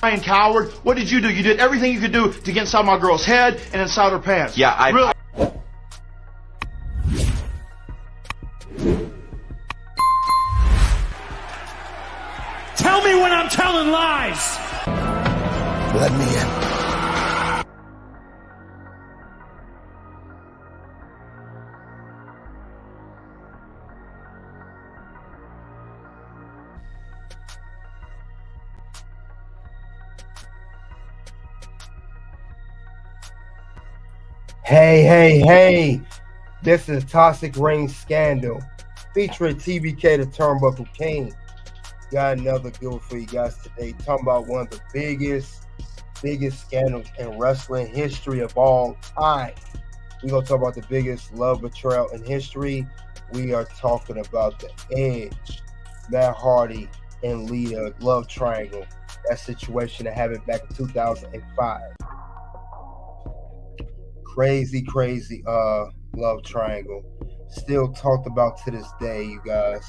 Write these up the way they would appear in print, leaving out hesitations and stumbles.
lying coward. What did you do? You did everything you could do to get inside my girl's head and inside her pants. Yeah, really. Tell me when I'm telling lies. Let me in. Hey, this is Toxic Reign Scandal featuring TBK the Turnbuckle King. Got another good one for you guys today, talking about one of the biggest scandals in wrestling history of all time. We're going to talk about the biggest love betrayal in history. We are talking about the Edge, Matt Hardy, and Lita love triangle. That situation that happened back in 2005. Crazy love triangle. Still talked about to this day, you guys.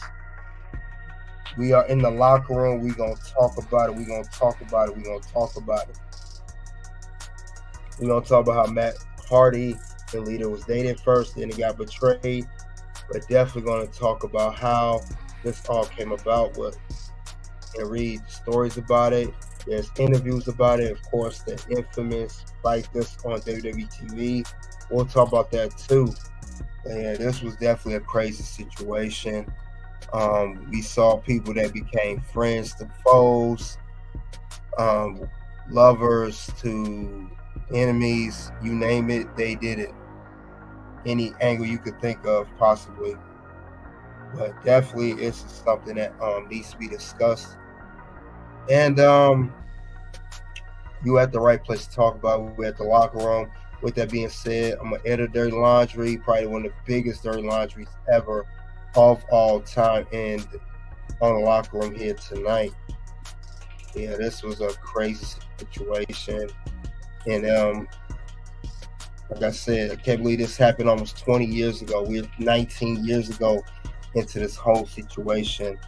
We are in the locker room. We're going to talk about it. We're going to talk about it. We're going to talk about it. We're going to talk about how Matt Hardy and Lita was dating first, then it got betrayed. But definitely going to talk about how this all came about and read stories about it. There's interviews about it. Of course, the infamous Like This on WWE TV. We'll talk about that too. And this was definitely a crazy situation. We saw people that became friends to foes, lovers to enemies, you name it, they did it. Any angle you could think of, possibly. But definitely, this is something that needs to be discussed. And you at the right place to talk about it. We're at the locker room. With that being said, I'm going to edit Dirty Laundry, probably one of the biggest Dirty Laundries ever of all time, and on the locker room here tonight. Yeah, this was a crazy situation. And like I said, I can't believe this happened almost 20 years ago. We're 19 years ago into this whole situation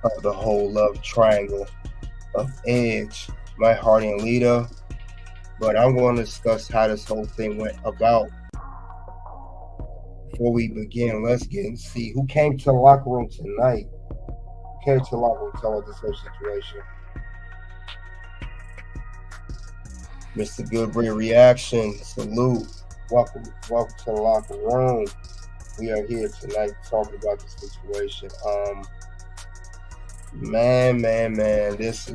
of the whole love triangle of Edge, Matt Hardy, and Lita. But I'm going to discuss how this whole thing went about. Before we begin, let's get and see who came to the locker room tonight. Who came to the locker room to tell us this whole situation? Mr. Goodbreed Reaction, salute. Welcome to the locker room. We are here tonight talking about this situation. Man, this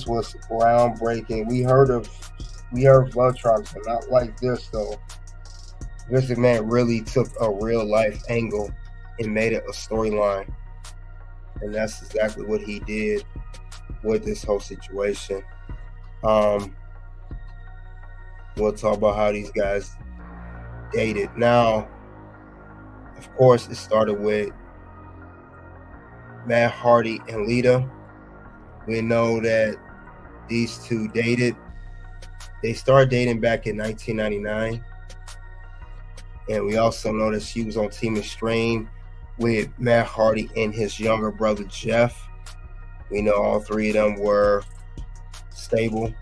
was groundbreaking. We heard of love triangles, but not like this though. Vince McMahon really took a real life angle and made it a storyline, and that's exactly what he did with this whole situation. We'll talk about how these guys dated. Now, of course, it started with Matt Hardy and Lita. We know that these two dated. They started dating back in 1999. And we also know that she was on Team Extreme with Matt Hardy and his younger brother, Jeff. We know all three of them were stable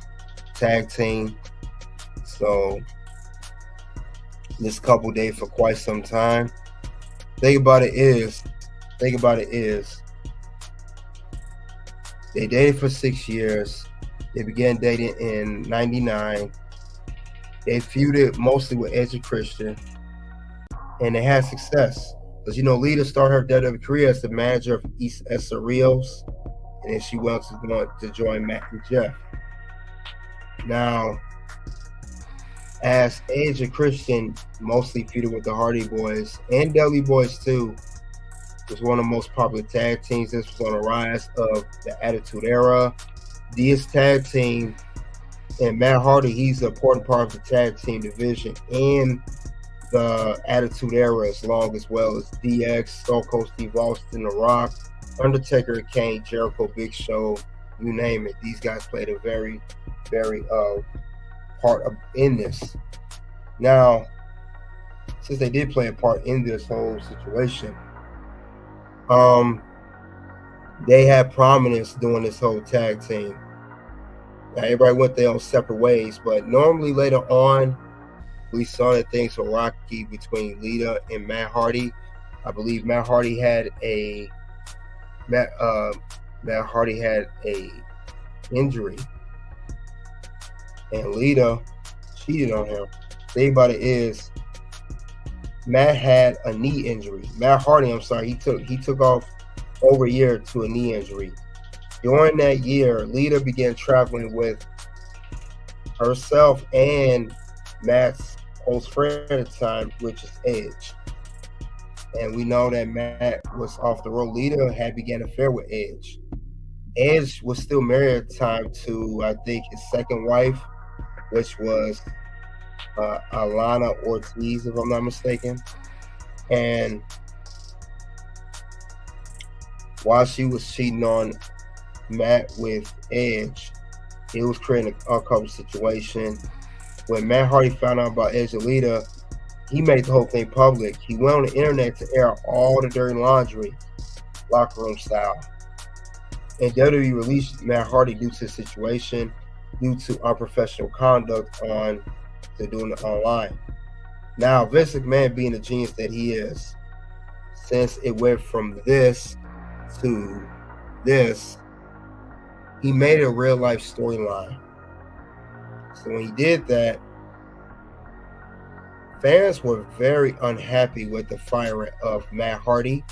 tag team. So this couple dated for quite some time. Thing about it is, they dated for 6 years. They began dating in 99. They feuded mostly with Edge and Christian. And they had success. Because, Lita started her WWE career as the manager of East Essa Rios. And then she went to join Matt and Jeff. Now, as Edge and Christian mostly feuded with the Hardy Boys and Dudley Boys too, was one of the most popular tag teams. This was on the rise of the Attitude Era. This tag team, and Matt Hardy, he's an important part of the tag team division and the Attitude Era as well as DX, Stone Cold Steve Austin, The Rock, Undertaker, Kane, Jericho, Big Show, you name it. These guys played a very, very part in this. Now, since they did play a part in this whole situation, they had prominence doing this whole tag team. Now, everybody went their own separate ways, but normally later on, we saw that things were rocky between Lita and Matt Hardy. I believe Matt Hardy had a injury, and Lita cheated on him. The thing about it is, Matt had a knee injury. Matt Hardy, I'm sorry, he took off over a year to a knee injury. During that year, Lita began traveling with herself and Matt's close friend at the time, which is Edge. And we know that Matt was off the road. Lita had began an affair with Edge. Edge was still married at the time to, I think, his second wife, which was Alana Ortiz, if I'm not mistaken. And while she was cheating on Matt with Edge, it was creating a uncomfortable situation. When Matt Hardy found out about Edge and Lita, he made the whole thing public. He went on the internet to air all the dirty laundry, locker room style. And WWE released Matt Hardy due to the situation, due to unprofessional conduct to doing it online. Now, Vince McMahon, being the genius that he is, since it went from this to this, he made a real life storyline. So when he did that, fans were very unhappy with the firing of Matt Hardy.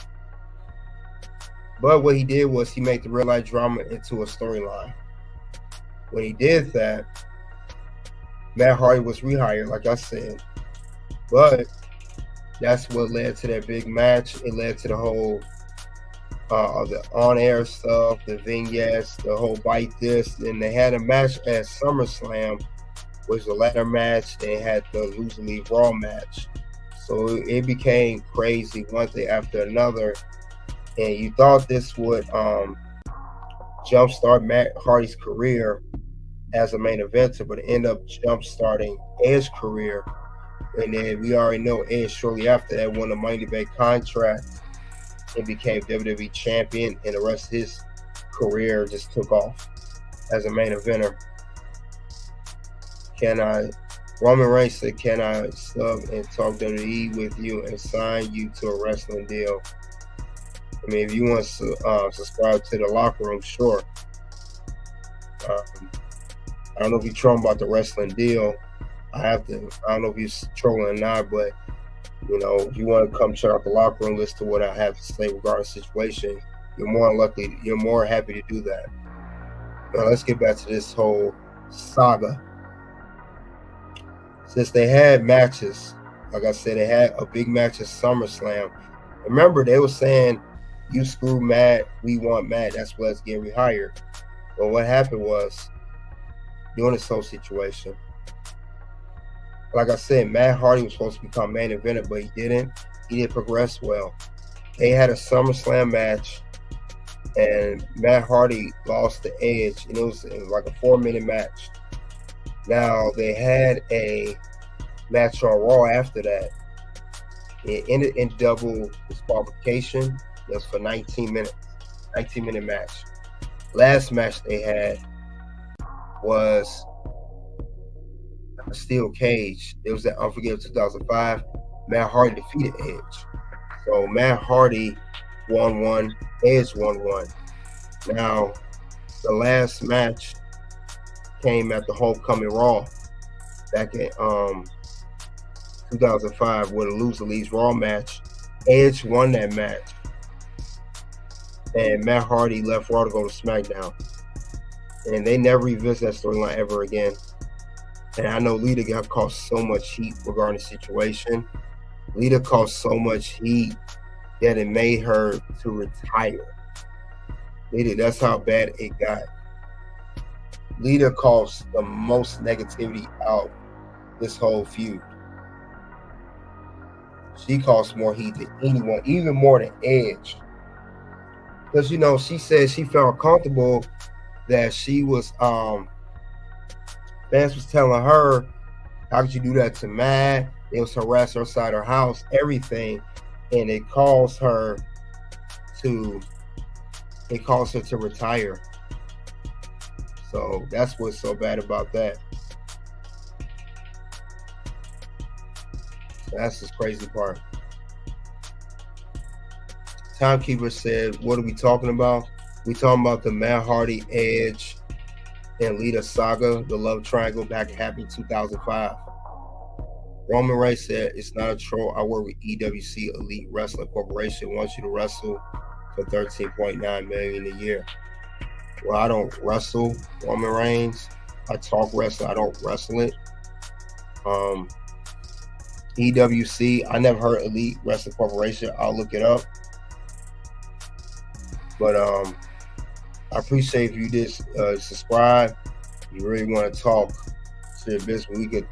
But what he did was he made the real life drama into a storyline. When he did that, Matt Hardy was rehired, like I said. But that's what led to that big match. It led to the whole the on-air stuff, the vignettes, the whole bite this. And they had a match at SummerSlam, which was the ladder match. They had the Lose and Leave Raw match. So it became crazy one thing after another. And you thought this would jumpstart Matt Hardy's career as a main eventer, but it ended up jumpstarting Edge's career. And then we already know Edge shortly after that won a Money Bank contract and became WWE champion, and the rest of his career just took off as a main eventer. Roman Reigns said, can I sub and talk WWE with you and sign you to a wrestling deal? I mean, if you want to subscribe to the locker room, sure. I don't know if you're trolling about the wrestling deal. I don't know if you're trolling or not, but you know, if you want to come check out the locker room, listen to what I have to say regarding the situation, you're more happy to do that. Now let's get back to this whole saga. Since they had matches, like I said, they had a big match at SummerSlam. Remember, they were saying, you screw Matt, we want Matt, that's why let's get rehired. But what happened was, during this whole situation, like I said, Matt Hardy was supposed to become main eventer, but he didn't. He didn't progress well. They had a SummerSlam match, and Matt Hardy lost to Edge, and it was like a 4-minute match. Now, they had a match on Raw after that. It ended in double disqualification. It was for 19 minutes, 19-minute match. Last match they had was a steel cage. It was that Unforgiven 2005. Matt Hardy defeated Edge. So Matt Hardy won one, Edge won one. Now, the last match came at the Homecoming Raw back in 2005 with a Loser Leaves Raw match. Edge won that match, and Matt Hardy left Raw to go to SmackDown. And they never revisit that storyline ever again. And I know Lita got caught so much heat regarding the situation. Lita caught so much heat that it made her to retire. Lita, that's how bad it got. Lita caused the most negativity out this whole feud. She caused more heat than anyone, even more than Edge. Because, you know, she said she felt comfortable that she was, fans was telling her, how could you do that to Matt? It was harassing her inside her house, everything. And it caused her to it caused her to retire. So that's what's so bad about that. So that's the crazy part. Timekeeper said, what are we talking about? We talking about the Matt Hardy, Edge, and Lita saga, the love triangle back happened in 2005. Roman Reigns said, it's not a troll. I work with EWC Elite Wrestling Corporation. Wants you to wrestle for $13.9 million a year. Well, I don't wrestle Roman Reigns. I talk wrestling. I don't wrestle it. EWC, I never heard Elite Wrestling Corporation. I'll look it up. But I appreciate if you did subscribe. You really want to talk to the business, we could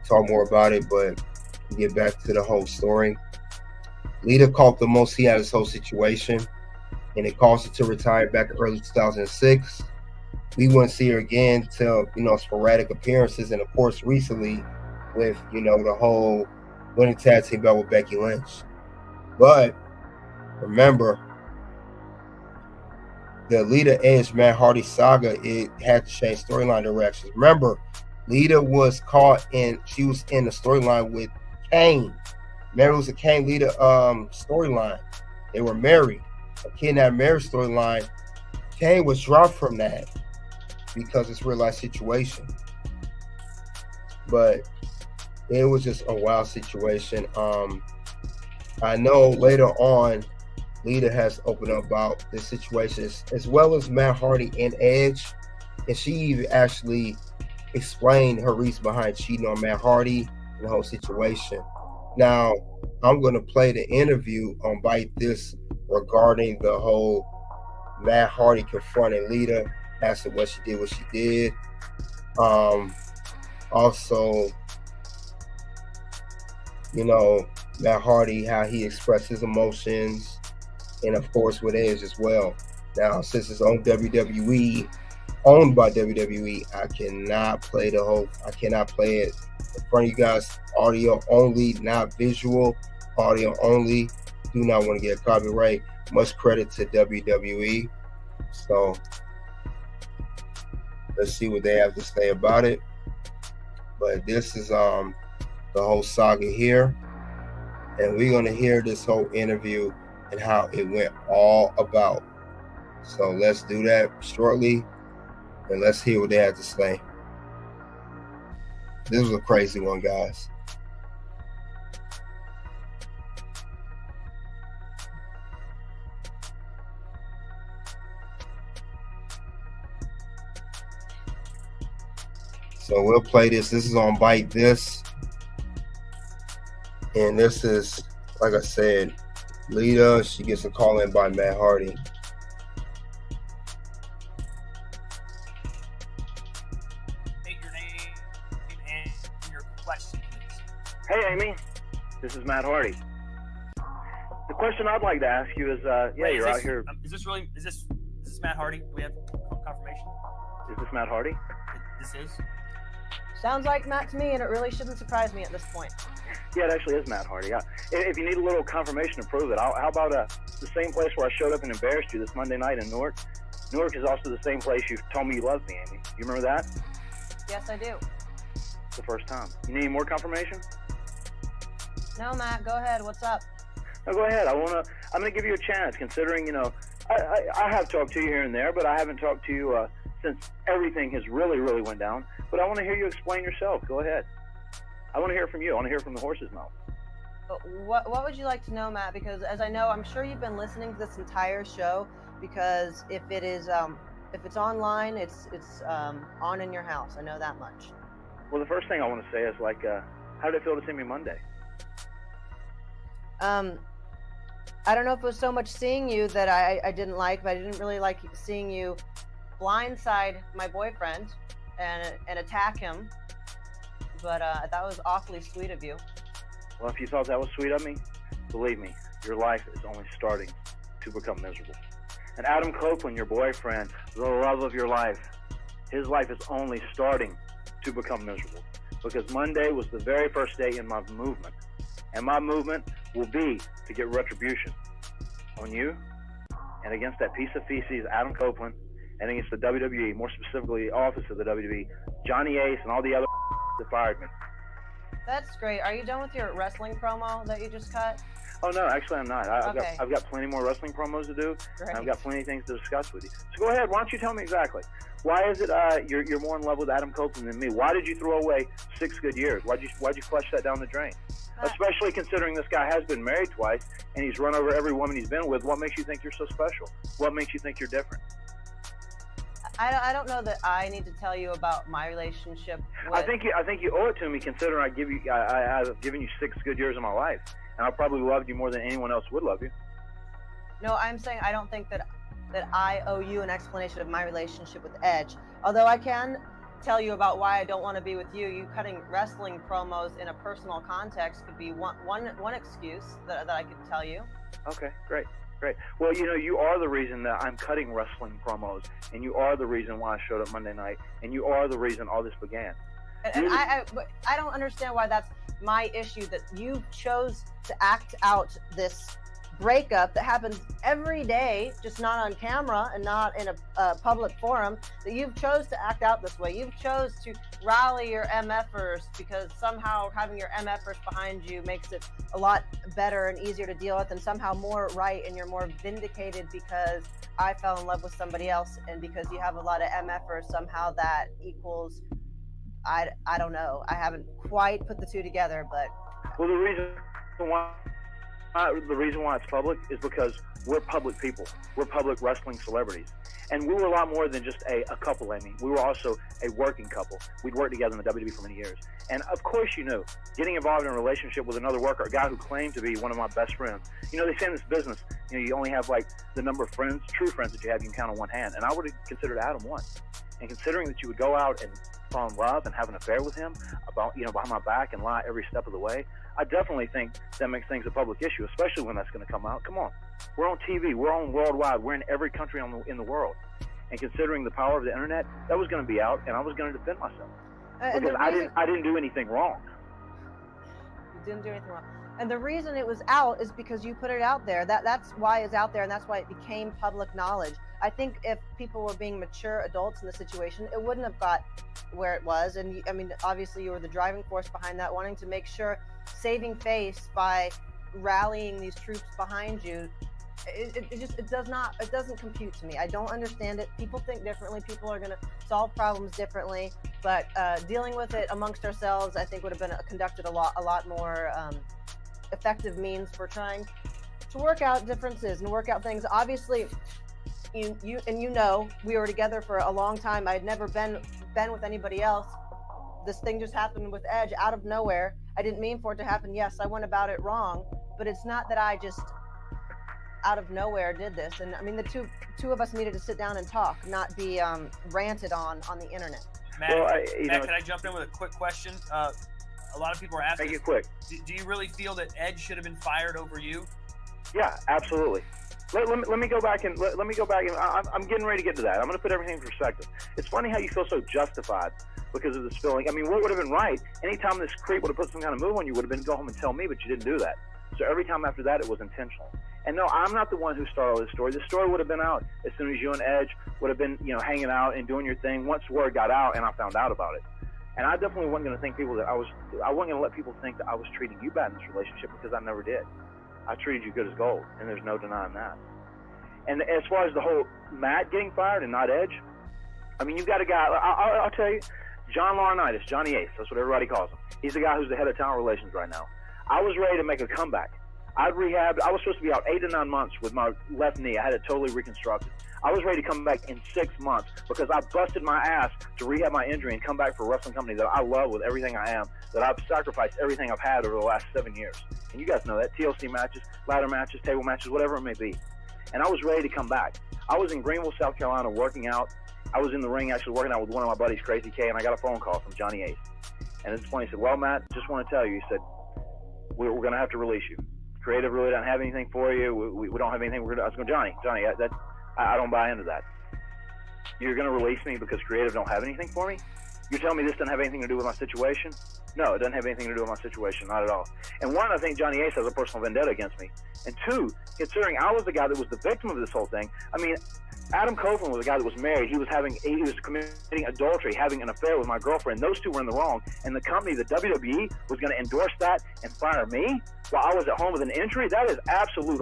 talk more about it, but get back to the whole story. Lita caught the most heat out of this whole situation, and it caused her to retire back in early 2006. We wouldn't see her again till, sporadic appearances, and of course recently with, the whole winning tag team belt with Becky Lynch. But remember, the Lita Edge Matt Hardy saga, it had to change storyline directions. Remember, Lita was caught she was in the storyline with Kane. Remember, it was a Kane Lita storyline. They were married, a kidnapped marriage storyline. Kane was dropped from that because it's a real life situation. But it was just a wild situation. I know later on, Lita has opened up about this situation, as well as Matt Hardy and Edge, and she actually explained her reason behind cheating on Matt Hardy and the whole situation. Now, I'm going to play the interview on Bite This regarding the whole Matt Hardy confronting Lita, asking what she did. Also, Matt Hardy, how he expressed his emotions, and of course with Edge as well. Now, since it's on WWE, owned by WWE, I cannot play it in front of you guys. Audio only, not visual. Audio only. Do not want to get copyright. Much credit to WWE. So let's see what they have to say about it. But this is the whole saga here, and we're gonna hear this whole interview and how it went all about. So let's do that shortly, and let's hear what they have to say. This was a crazy one, guys. So we'll play this. This is on Bite This. And this is, like I said, Lita, she gets a call in by Matt Hardy. State your name and your question, please. Hey, Amy. This is Matt Hardy. The question I'd like to ask you is, you're out here. Is this Matt Hardy? Do we have confirmation? Is this Matt Hardy? This is? Sounds like Matt to me, and it really shouldn't surprise me at this point. Yeah, it actually is Matt Hardy. If you need a little confirmation to prove it, how about the same place where I showed up and embarrassed you this Monday night in Newark? Newark is also the same place you told me you loved me, Amy. You remember that? Yes, I do. It's the first time. You need any more confirmation? No, Matt, go ahead. What's up? No, go ahead. I'm gonna give you a chance, considering I have talked to you here and there, but I haven't talked to you since everything has really went down. But I want to hear you explain yourself. Go ahead. I want to hear from you. I want to hear from the horse's mouth. But what would you like to know, Matt? Because as I know, I'm sure you've been listening to this entire show. Because if it is, if it's online, it's on in your house. I know that much. Well, the first thing I want to say is how did it feel to see me Monday? I don't know if it was so much seeing you that I didn't like, but I didn't really like seeing you blindside my boyfriend and attack him. But that was awfully sweet of you. Well, if you thought that was sweet of me, believe me, your life is only starting to become miserable. And Adam Copeland, your boyfriend, the love of your life, his life is only starting to become miserable. Because Monday was the very first day in my movement. And my movement will be to get retribution on you and against that piece of feces, Adam Copeland, and against the WWE, more specifically the office of the WWE, Johnny Ace, and all the other that fired me. That's great. Are you done with your wrestling promo that you just cut? Oh no, actually I'm not. Okay. I've got plenty more wrestling promos to do. Great. And I've got plenty of things to discuss with you. So go ahead. Why don't you tell me exactly? Why is it you're more in love with Adam Copeland than me? Why did you throw away 6 good years? Why'd you flush that down the drain? Especially considering this guy has been married twice and he's run over every woman he's been with. What makes you think you're so special? What makes you think you're different? I don't know that I need to tell you about my relationship with... I think you owe it to me, considering I've given you 6 good years of my life, and I probably loved you more than anyone else would love you. No, I'm saying I don't think that I owe you an explanation of my relationship with Edge. Although I can tell you about why I don't want to be with you. You cutting wrestling promos in a personal context could be one excuse that I could tell you. Okay, great. Well, you are the reason that I'm cutting wrestling promos, and you are the reason why I showed up Monday night, and you are the reason all this began. And I don't understand why that's my issue, that you chose to act out this breakup that happens every day, just not on camera and not in a public forum, that you've chose to act out this way. You've chose to rally your MFers because somehow having your MFers behind you makes it a lot better and easier to deal with, and somehow more right, and you're more vindicated because I fell in love with somebody else, and because you have a lot of MFers, somehow that equals, I don't know. I haven't quite put the two together, but... Well, the reason why it's public is because we're public people. We're public wrestling celebrities. And we were a lot more than just a couple, Amy. We were also a working couple. We'd worked together in the WWE for many years. And of course you knew, getting involved in a relationship with another worker, a guy who claimed to be one of my best friends. They say in this business, you only have like the number of friends, true friends that you have, you can count on one hand. And I would have considered Adam one. And considering that you would go out and fall in love and have an affair with him behind my back and lie every step of the way, I definitely think that makes things a public issue, especially when that's going to come out. Come on. We're on TV. We're on worldwide. We're in every country in the world. And considering the power of the internet, that was going to be out, and I was going to defend myself. Because I didn't do anything wrong. You didn't do anything wrong. And the reason it was out is because you put it out there. That's why it's out there, and that's why it became public knowledge. I think if people were being mature adults in the situation, it wouldn't have got where it was. And I mean, obviously you were the driving force behind that, wanting to make sure, saving face by rallying these troops behind you. It doesn't compute to me. I don't understand it. People think differently. People are going to solve problems differently, but dealing with it amongst ourselves, I think, would have been conducted a lot more effective means for trying to work out differences and work out things. Obviously, we were together for a long time. I had never been with anybody else. This thing just happened with Edge out of nowhere. I didn't mean for it to happen. Yes, I went about it wrong, but it's not that I just out of nowhere did this. And I mean, the two of us needed to sit down and talk, not be ranted on the internet. Matt, Matt, can I jump in with a quick question? A lot of people are asking. Make it quick. Do you really feel that Edge should have been fired over you? Yeah, absolutely. Let me go back and I'm getting ready to get to that. I'm going to put everything in perspective. It's funny how you feel so justified because of this feeling. I mean, what would have been right? Anytime this creep would have put some kind of move on you, would have been go home and tell me, but you didn't do that. So every time after that, it was intentional. And no, I'm not the one who started all this story. The story would have been out as soon as you and Edge would have been, hanging out and doing your thing. Once word got out and I found out about it. And I definitely wasn't going to think I wasn't going to let people think that I was treating you bad in this relationship, because I never did. I treated you good as gold, and there's no denying that. And as far as the whole Matt getting fired and not Edge, I mean, you've got a guy, I'll tell you, John Laurinaitis, Johnny Ace, that's what everybody calls him. He's the guy who's the head of talent relations right now. I was ready to make a comeback. I was supposed to be out 8 to 9 months with my left knee. I had it totally reconstructed. I was ready to come back in 6 months because I busted my ass to rehab my injury and come back for a wrestling company that I love with everything I am, that I've sacrificed everything I've had over the last 7 years. And you guys know that. TLC matches, ladder matches, table matches, whatever it may be. And I was ready to come back. I was in Greenville, South Carolina working out. I was in the ring actually working out with one of my buddies, Crazy K, and I got a phone call from Johnny Ace. And at this point he said, well, Matt, just want to tell you, he said, we're going to have to release you. Creative really doesn't have anything for you. We don't have anything. I was going, Johnny, I don't buy into that. You're going to release me because creative don't have anything for me? You're telling me this doesn't have anything to do with my situation? No, it doesn't have anything to do with my situation, not at all. And one, I think Johnny Ace has a personal vendetta against me. And two, considering I was the guy that was the victim of this whole thing, I mean, Adam Copeland was the guy that was married. He was committing adultery, having an affair with my girlfriend. Those two were in the wrong. And the company, the WWE, was going to endorse that and fire me while I was at home with an injury? That is absolute.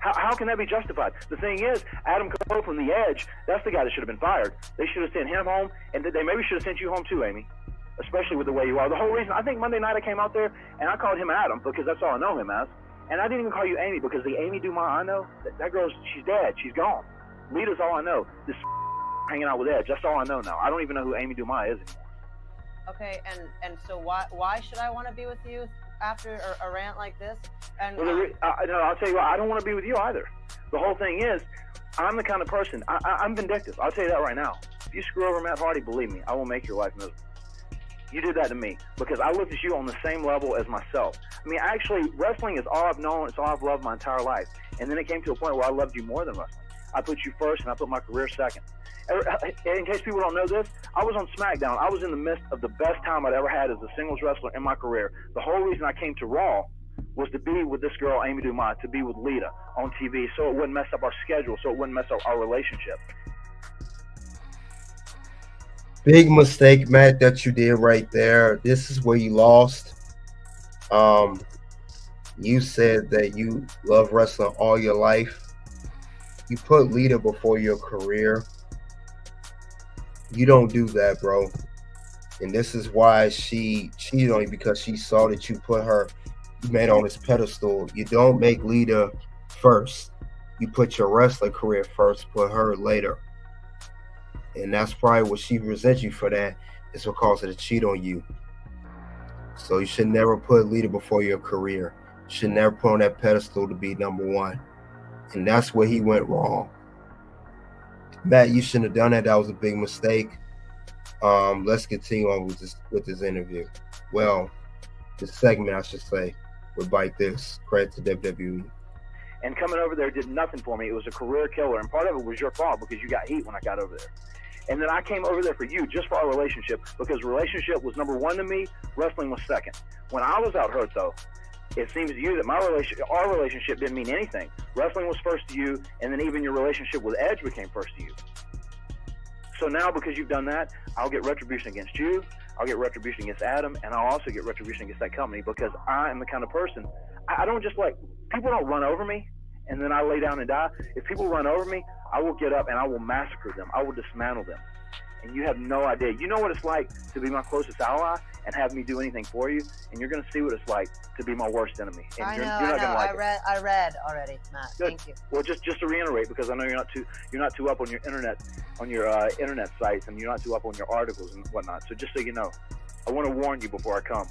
How can that be justified? The thing is, Adam Cole from The Edge, that's the guy that should have been fired. They should have sent him home, and they maybe should have sent you home too, Amy, especially with the way you are. The whole reason, I think Monday night I came out there, and I called him Adam because that's all I know him as. And I didn't even call you Amy because the Amy Dumas I know, that girl's, she's dead. She's gone. Lita's all I know. This hanging out with Edge, that's all I know now. I don't even know who Amy Dumas is anymore. Okay, and so why should I want to be with you after a rant like this? And well, no, I'll tell you what, I don't want to be with you either. The whole thing is, I'm the kind of person, I'm vindictive. I'll tell you that right now. If you screw over Matt Hardy, believe me, I will make your life miserable. You did that to me because I looked at you on the same level as myself. I mean, actually, wrestling is all I've known. It's all I've loved my entire life. And then it came to a point where I loved you more than wrestling. I put you first, and I put my career second. In case people don't know this, I was on SmackDown. I was in the midst of the best time I'd ever had as a singles wrestler in my career. The whole reason I came to Raw was to be with this girl, Amy Dumas, to be with Lita on TV, so it wouldn't mess up our schedule, so it wouldn't mess up our relationship. Big mistake, Matt, that you did right there. This is where you lost. You said that you love wrestling all your life. You put Lita before your career. You don't do that, bro. And this is why she cheated on you, because she saw that you made on this pedestal. You don't make Lita first. You put your wrestling career first, put her later. And that's probably what she resents you for, that is because of the cheat on you. So you should never put Lita before your career. You should never put on that pedestal to be number one. And that's where he went wrong. Matt, you shouldn't have done that. That was a big mistake. Let's continue on with this interview. Well, this segment, I should say, would bite this. Credit to WWE. And coming over there did nothing for me. It was a career killer, and part of it was your fault because you got heat when I got over there. And then I came over there for you, just for our relationship, because relationship was number one to me, wrestling was second. When I was out hurt, though, it seems to you that our relationship didn't mean anything. Wrestling was first to you, and then even your relationship with Edge became first to you. So now, because you've done that, I'll get retribution against you, I'll get retribution against Adam, and I'll also get retribution against that company, because I am the kind of person, I don't just like, people don't run over me, and then I lay down and die. If people run over me, I will get up and I will massacre them. I will dismantle them. And you have no idea. You know what it's like to be my closest ally and have me do anything for you, and you're going to see what it's like to be my worst enemy. And I you're know. not gonna like I read already, Matt. Good. Thank you. Well, just to reiterate, because I know you're not too up on your internet sites, and you're not too up on your articles and whatnot. So just so you know, I want to warn you before I come.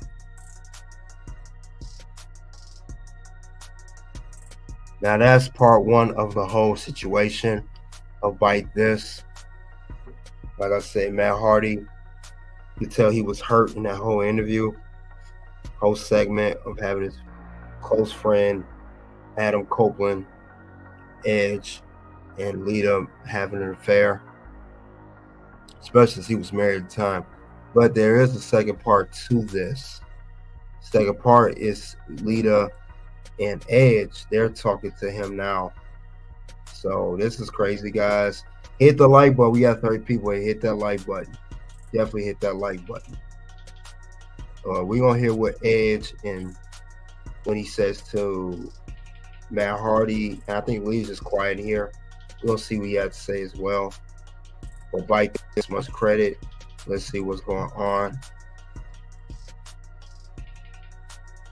Now that's part one of the whole situation of Bite This. Like I said, Matt Hardy, you could tell he was hurt in that whole interview, whole segment of having his close friend Adam Copeland, Edge, and Lita having an affair, especially since he was married at the time. But there is a second part to this. Second part is Lita and Edge. They're talking to him now. So this is crazy, guys. Hit the like button. We got 30 people. Hit that like button. Definitely hit that like button. We're going to hear what Edge, and when he says to Matt Hardy, and I think Lee's just quiet here. We'll see what he has to say as well. But Bite This, much credit. Let's see what's going on.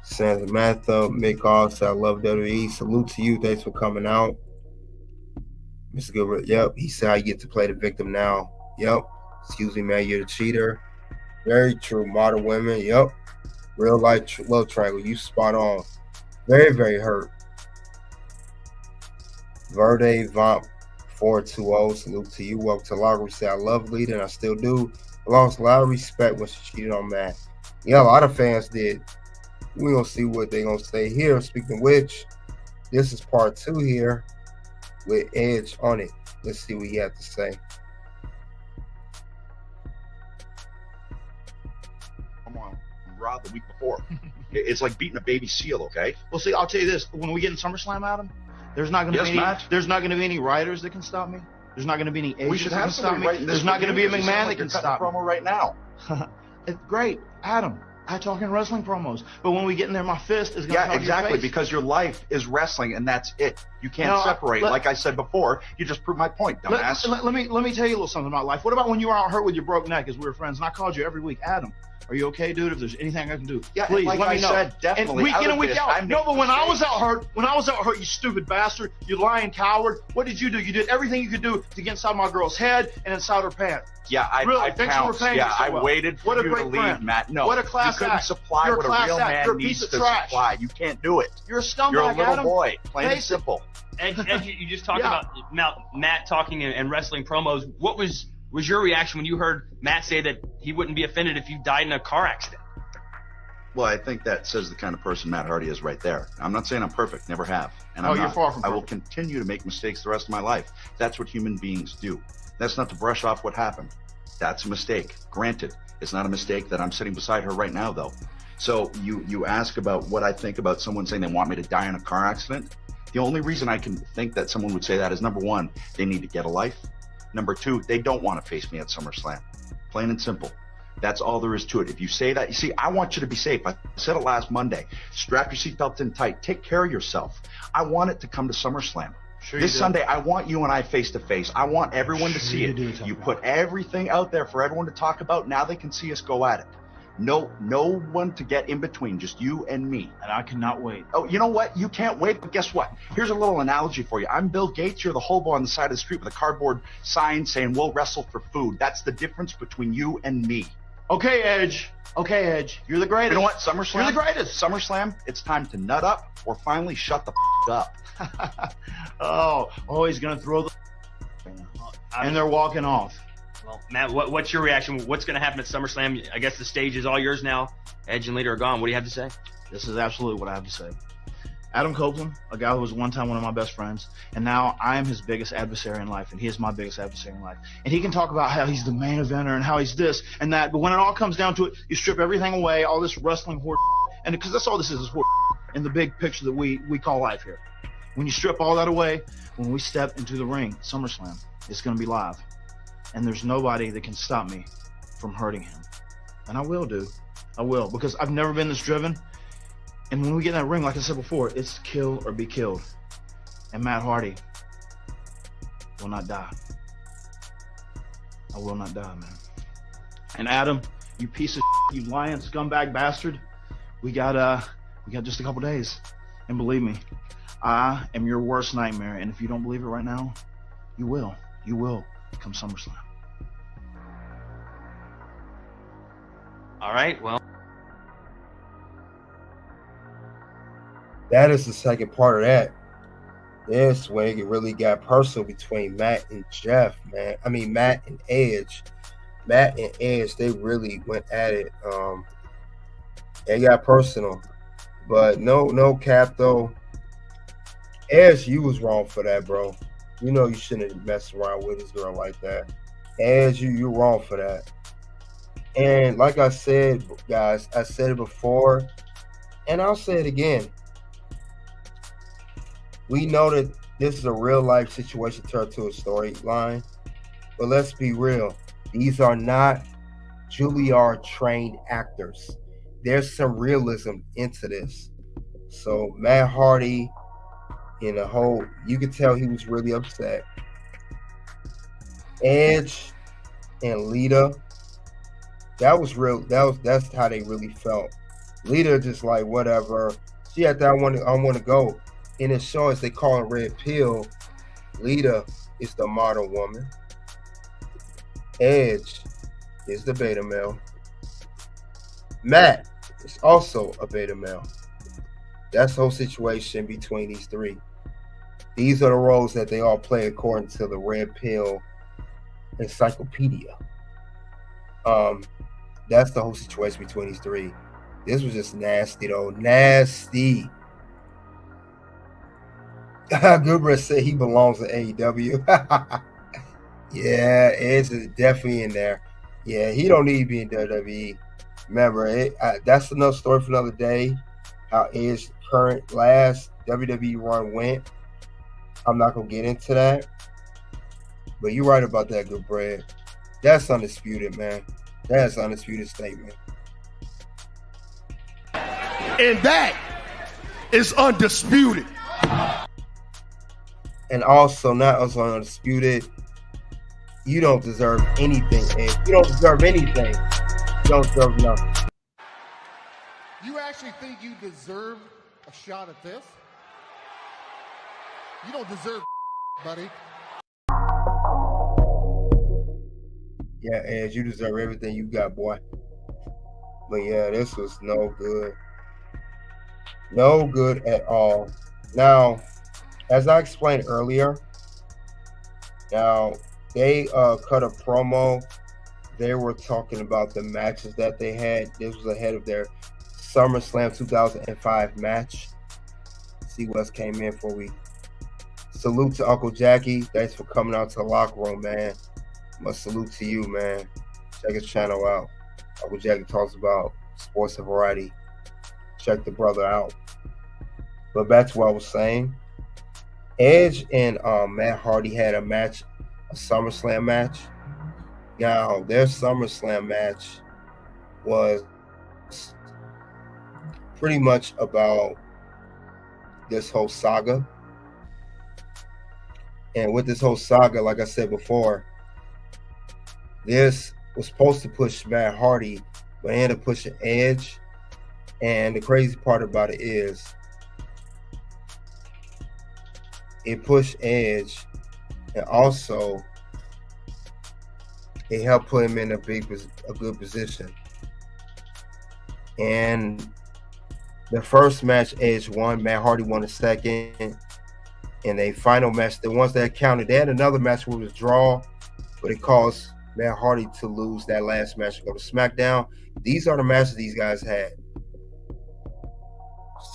Samantha McGoss, I love WWE. Salute to you. Thanks for coming out. Mr. Gilbert, yep. He said I get to play the victim now. Yep. Excuse me, man. You're the cheater. Very true. Modern women. Yep. Real life love triangle. You spot on. Very, very hurt. Verde Vomp 420. Salute to you. Welcome to Logger. Say I love Lita, and I still do. I lost a lot of respect when she cheated on Matt. Yeah, a lot of fans did. We're going to see what they're going to say here. Speaking of which, this is part 2 here with Edge on it. Let's see what he had to say. Raw the week before. It's like beating a baby seal, okay? Well, see, I'll tell you this: when we get in SummerSlam, Adam, there's not going to be any. There's not going to be any writers that can stop me. There's not going to be any agents We should that have can stop somebody me. writing this. There's not going to be a You sound McMahon like that can you're cutting a stop me. promo right now. It's great, Adam. I talk in wrestling promos, but when we get in there, my fist is going to touch exactly, your face. because your life is wrestling, and that's it. You can't separate. Like I said before, you just proved my point, dumbass. Let me tell you a little something about life. What about when you were out hurt with your broke neck, as we were friends, and I called you every week, Adam? Are you okay, dude? If there's anything I can do, please like let me know. Said, definitely. And week in and week out. No, but when I was out hurt, you stupid bastard, you lying coward. What did you do? You did everything you could do to get inside my girl's head and inside her pants. Yeah, I pounced. Yeah, I waited for you to leave, Matt. No, what a class you couldn't act. supply You're what a real man needs to supply. You can't do it. You're a scumbag, You're a little Adam. boy, plain and simple. And you just talked about Matt talking and wrestling promos. What was your reaction when you heard Matt say that he wouldn't be offended if you died in a car accident? Well, I think that says the kind of person Matt Hardy is right there. I'm not saying I'm perfect, never have. And you're far from perfect. I will continue to make mistakes the rest of my life. That's what human beings do. That's not to brush off what happened. That's a mistake. Granted, it's not a mistake that I'm sitting beside her right now, though. So you ask about what I think about someone saying they want me to die in a car accident. The only reason I can think that someone would say that is, number one, they need to get a life. Number two, they don't want to face me at SummerSlam. Plain and simple. That's all there is to it. If you say that, you see, I want you to be safe. I said it last Monday. Strap your seatbelt in tight. Take care of yourself. I want it to come to SummerSlam. This Sunday, I want you and I face to face. I want everyone to see it. You put everything out there for everyone to talk about. Now they can see us go at it. No one to get in between, just you and me. And I cannot wait. Oh, you know what? You can't wait, but guess what? Here's a little analogy for you. I'm Bill Gates. You're the hobo on the side of the street with a cardboard sign saying, we'll wrestle for food. That's the difference between you and me. Okay, Edge. You're the greatest. You know what? SummerSlam. You're the greatest. SummerSlam, it's time to nut up or finally shut the up. He's going to throw the and they're walking off. Well, Matt, what's your reaction? What's going to happen at SummerSlam? I guess the stage is all yours now. Edge and Lita are gone. What do you have to say? This is absolutely what I have to say. Adam Copeland, a guy who was one time one of my best friends, and now I am his biggest adversary in life, and he is my biggest adversary in life. And he can talk about how he's the main eventer and how he's this and that, but when it all comes down to it, you strip everything away, all this wrestling horse, and because that's all this is horse in the big picture that we call life here. When you strip all that away, when we step into the ring, SummerSlam, it's going to be live. And there's nobody that can stop me from hurting him. And I will, dude. I will, because I've never been this driven. And when we get in that ring, like I said before, it's kill or be killed. And Matt Hardy will not die. I will not die, man. And Adam, you piece of shit, you lying scumbag bastard, we got just a couple days. And believe me, I am your worst nightmare. And if you don't believe it right now, you will. You will come SummerSlam. All right, well. That is the second part of that. This way it really got personal between Matt and Jeff, man. I mean, Matt and Edge. Matt and Edge, they really went at it. They got personal. But no cap, though. Edge, you was wrong for that, bro. You know you shouldn't have messed around with this girl like that. Edge, you're wrong for that. And like I said, guys, I said it before, and I'll say it again. We know that this is a real-life situation turned to a storyline, but let's be real. These are not Juilliard-trained actors. There's some realism into this. So Matt Hardy, in a whole, you could tell he was really upset. Edge and Lita, that was real. That's how they really felt. Lita just like whatever. She had that I want to go. In the show, as they call it, Red Pill, Lita is the modern woman. Edge is the beta male. Matt is also a beta male. That's the whole situation between these three. These are the roles that they all play according to the Red Pill encyclopedia. That's the whole situation between these three. This was just nasty, though. Nasty. Goodrich said he belongs to AEW. Yeah, Edge is definitely in there. Yeah, he don't need to be in WWE. Remember, that's another story for another day. How Edge's current last WWE run went. I'm not gonna get into that, but you're right about that, good bread. That's undisputed, man. That's undisputed statement. And that is undisputed. And also, not also undisputed, you don't deserve anything, Edge. You don't deserve anything. You don't deserve nothing. You actually think you deserve a shot at this? You don't deserve buddy. Yeah, Edge, you deserve everything you got, boy. But yeah, this was no good. No good at all. Now, as I explained earlier, now they cut a promo. They were talking about the matches that they had. This was ahead of their SummerSlam 2005 match. Let's see what else came in before we salute to Uncle Jackie. Thanks for coming out to the locker room, man. Must salute to you, man. Check his channel out. Uncle Jackie talks about sports and variety. Check the brother out. But back to what I was saying. Edge and Matt Hardy had a match, a SummerSlam match. Now, their SummerSlam match was pretty much about this whole saga. And with this whole saga, like I said before, this was supposed to push Matt Hardy, but it ended up pushing Edge. And the crazy part about it is, it pushed Edge, and also it helped put him in a good position. And the first match, Edge won. Matt Hardy won the second. And a final match, the ones that counted, they had another match where it was a draw, but it caused Matt Hardy to lose that last match to go to SmackDown. These are the matches these guys had.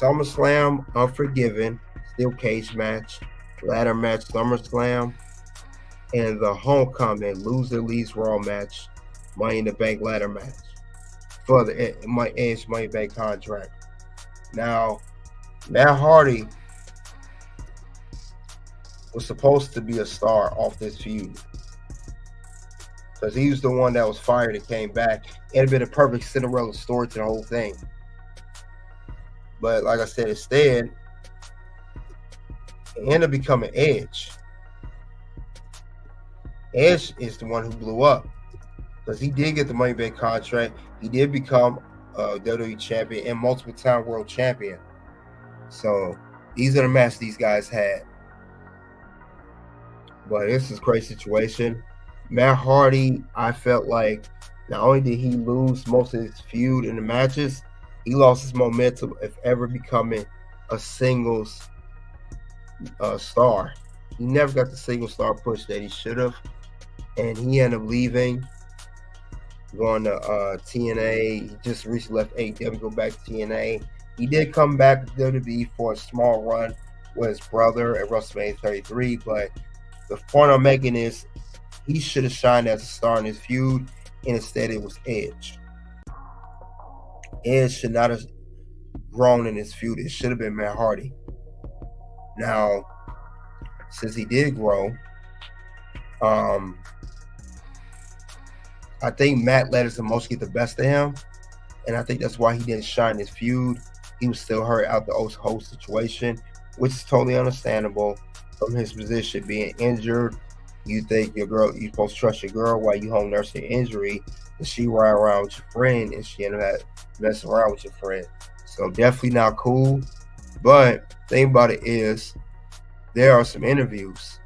SummerSlam, Unforgiven, steel cage match. Ladder match, SummerSlam. And the Homecoming, loser leaves Raw match, Money in the Bank ladder match for the Edge Money Bank contract. Now, Matt Hardy was supposed to be a star off this feud because he was the one that was fired and came back. It had been a perfect Cinderella story to the whole thing. But like I said, instead, it ended up becoming Edge. Edge is the one who blew up because he did get the Money Bank contract. He did become a WWE champion and multiple time world champion. So these are the matches these guys had. But this is a crazy situation. Matt Hardy, I felt like not only did he lose most of his feud in the matches, he lost his momentum of ever becoming a singles star. He never got the single star push that he should have. And he ended up leaving, going to TNA. He just recently left AEW, go back to TNA. He did come back to WWE for a small run with his brother at WrestleMania 33, but the point I'm making is he should have shined as a star in his feud, and instead it was Edge. Edge should not have grown in his feud. It should have been Matt Hardy. Now, since he did grow, I think Matt let his emotions get the best of him, and I think that's why he didn't shine his feud. He was still hurt out the whole situation, which is totally understandable from his position, being injured. You think your girl, you're supposed to trust your girl while you home nursing your injury, and she ride around with your friend, and she ended up messing around with your friend. So definitely not cool. But the thing about it is, there are some interviews.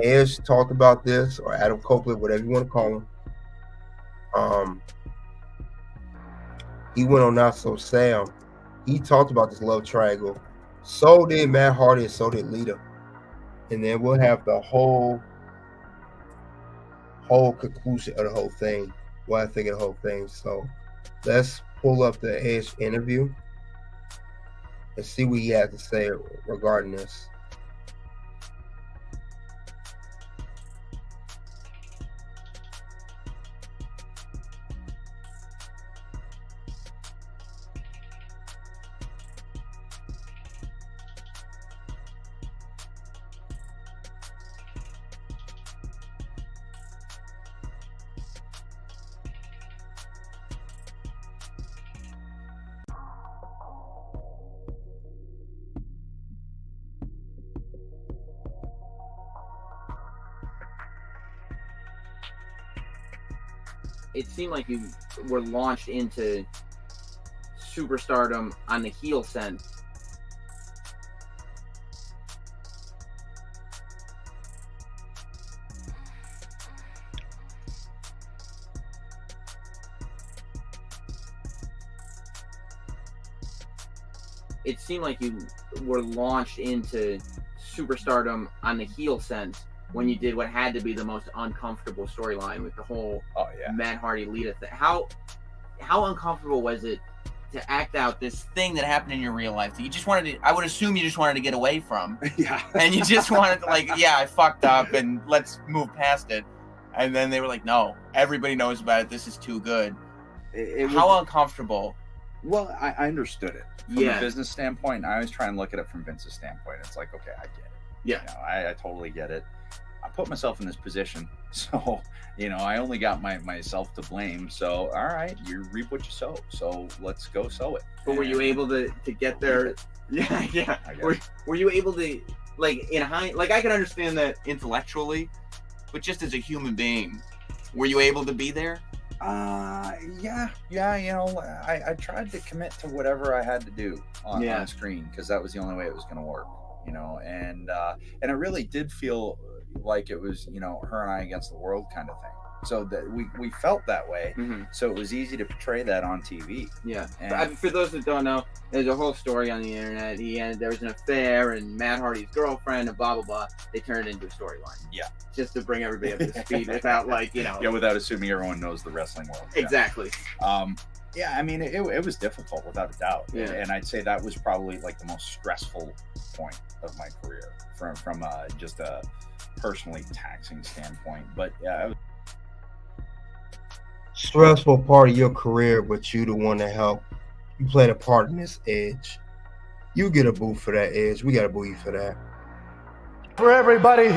Edge talked about this, or Adam Copeland, whatever you want to call him. He went on Not So Sam. He talked about this love triangle. So did Matt Hardy, and so did Lita. And then we'll have the whole conclusion of the whole thing, what I think of the whole thing. So let's pull up the Edge interview and see what he had to say regarding this. it seemed like you were launched into superstardom on the heel sense. It seemed like you were launched into superstardom on the heel sense when you did what had to be the most uncomfortable storyline with the whole Matt Hardy Lita thing. How uncomfortable was it to act out this thing that happened in your real life that you just wanted to, I would assume you just wanted to get away from. Yeah. And you just wanted to, like, yeah, I fucked up and let's move past it. And then they were like, no, everybody knows about it. This is too good. How uncomfortable? Well, I understood it. From Yeah. a business standpoint, I always try and look at it from Vince's standpoint. It's like, okay, I get it. Yeah. You know, I totally get it. I put myself in this position. So, you know, I only got myself to blame. So, all right, you reap what you sow. So let's go sow it. But were you able to get there? Yeah, yeah. Were you able to, like, like, I can understand that intellectually, but just as a human being, were you able to be there? Yeah, you know, I tried to commit to whatever I had to do on screen, because that was the only way it was going to work, you know, and it really did feel like it was, you know, her and I against the world kind of thing. So that we felt that way. Mm-hmm. So it was easy to portray that on TV. Yeah. And For those that don't know, there's a whole story on the internet. There was an affair, and Matt Hardy's girlfriend, and blah blah blah. They turned it into a storyline. Yeah. Just to bring everybody up to speed without, like, you know. Yeah, without assuming everyone knows the wrestling world. Exactly. Yeah, I mean, it was difficult without a doubt. Yeah. And I'd say that was probably like the most stressful point of my career from just a personally taxing standpoint. But yeah, stressful part of your career, but you the one that helped. You played a part in this, Edge. You get a boo for that, Edge. We got to boo you for that. For everybody.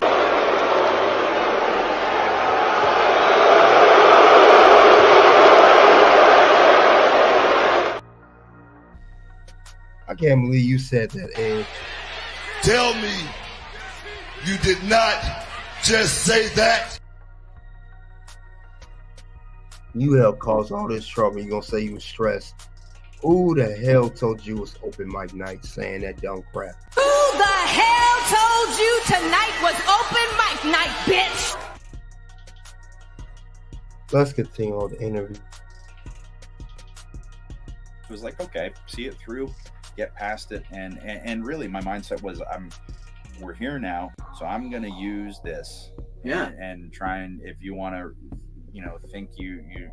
I can't believe you said that, Edge. Tell me you did not just say that. You helped cause all this trouble. You gonna say you was stressed? Who the hell told you it was open mic night saying that dumb crap? Who the hell told you tonight was open mic night, bitch? Let's continue on the interview. it was like, okay, see it through, get past it, and really my mindset was, we're here now, so I'm gonna use this, and try and, if you want to, think you think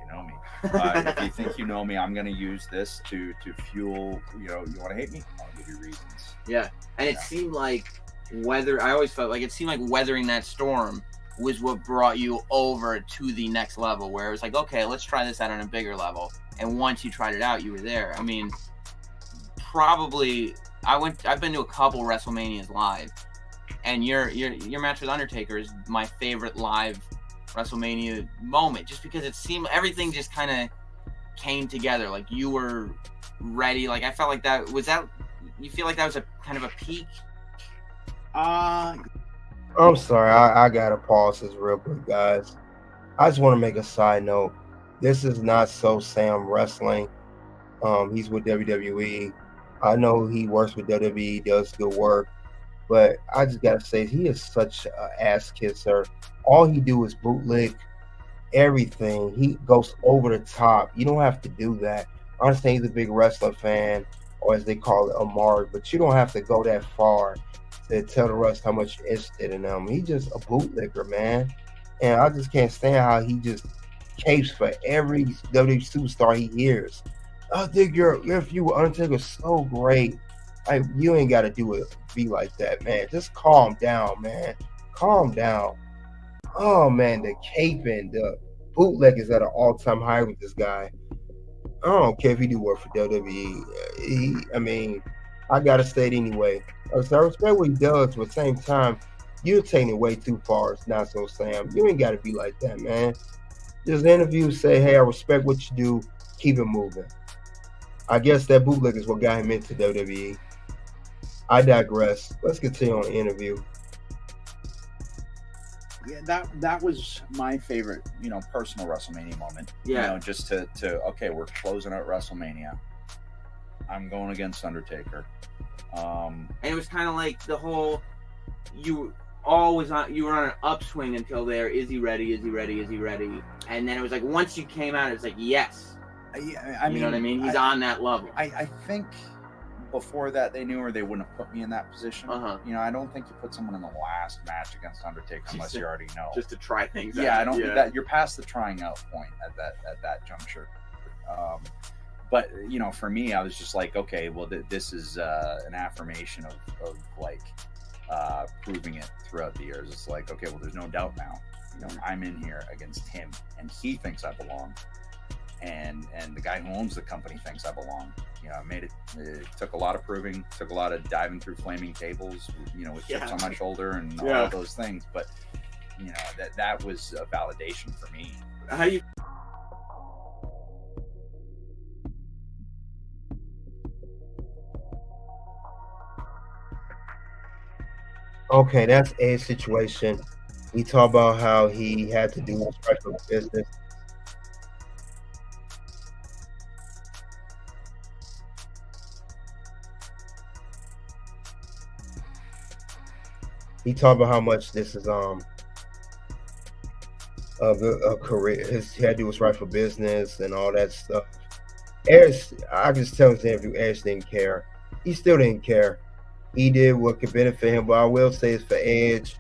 you know me, if you think you know me, I'm gonna use this to fuel, you want to hate me, I'll give you reasons. Yeah, and it seemed like I always felt like it seemed like weathering that storm was what brought you over to the next level, where it was like, okay, let's try this out on a bigger level. And once you tried it out, you were there. I mean, probably I've been to a couple WrestleManias live, and your match with Undertaker is my favorite live WrestleMania moment, just because it seemed everything just kind of came together. Like, you were ready. Like, I felt like you feel like that was a kind of a peak? I'm sorry, I gotta pause this real quick, guys. I just want to make a side note. This is not So Sam Wrestling. He's with WWE. I know he works with WWE, does good work, but I just gotta say, he is such an ass kisser. All he do is bootleg everything. He goes over the top. You don't have to do that. I understand he's a big wrestler fan, or as they call it, a mark, but you don't have to go that far to tell the rest how much you're interested in them. He's just a bootlegger, man. And I just can't stand how he just capes for every WWE superstar he hears. I think your interview with Undertaker is so great. Like, you ain't got to be like that, man. Just calm down, man. Calm down. Oh, man, the caping, the bootleg is at an all-time high with this guy. I don't care if he do work for WWE. I got to say it anyway. So I respect what he does, but at the same time, you're taking it way too far. It's not So Sam. You ain't got to be like that, man. Just interview, say, hey, I respect what you do. Keep it moving. I guess that bootleg is what got him into WWE. I digress. Let's continue on the interview. Yeah, that was my favorite, personal WrestleMania moment. Yeah. Just to okay, we're closing out WrestleMania. I'm going against Undertaker. And it was kind of like the whole, you were on an upswing until there. Is he ready? Is he ready? Is he ready? And then it was like once you came out, it's like yes. Yeah, you know what I mean? He's on that level. I think before that they knew, or they wouldn't have put me in that position. I don't think you put someone in the last match against Undertaker unless you already know. Just to try things out. Yeah, I don't think that you're past the trying out point at that juncture. But for me, I was just like, okay, well, this is an affirmation of like proving it throughout the years. It's like, okay, well, there's no doubt now. I'm in here against him, and he thinks I belong, and the guy who owns the company thinks I belong. It took a lot of proving, took a lot of diving through flaming tables, with chips on my shoulder and all of those things. But that was a validation for me. How you? Okay, that's Edge's situation. We talk about how he had to do what's right for the business. He talked about how much this is a career. He had to do what's right for business and all that stuff. Edge, I just tell him in the interview, Edge didn't care. He still didn't care. He did what could benefit him, but I will say is for Edge,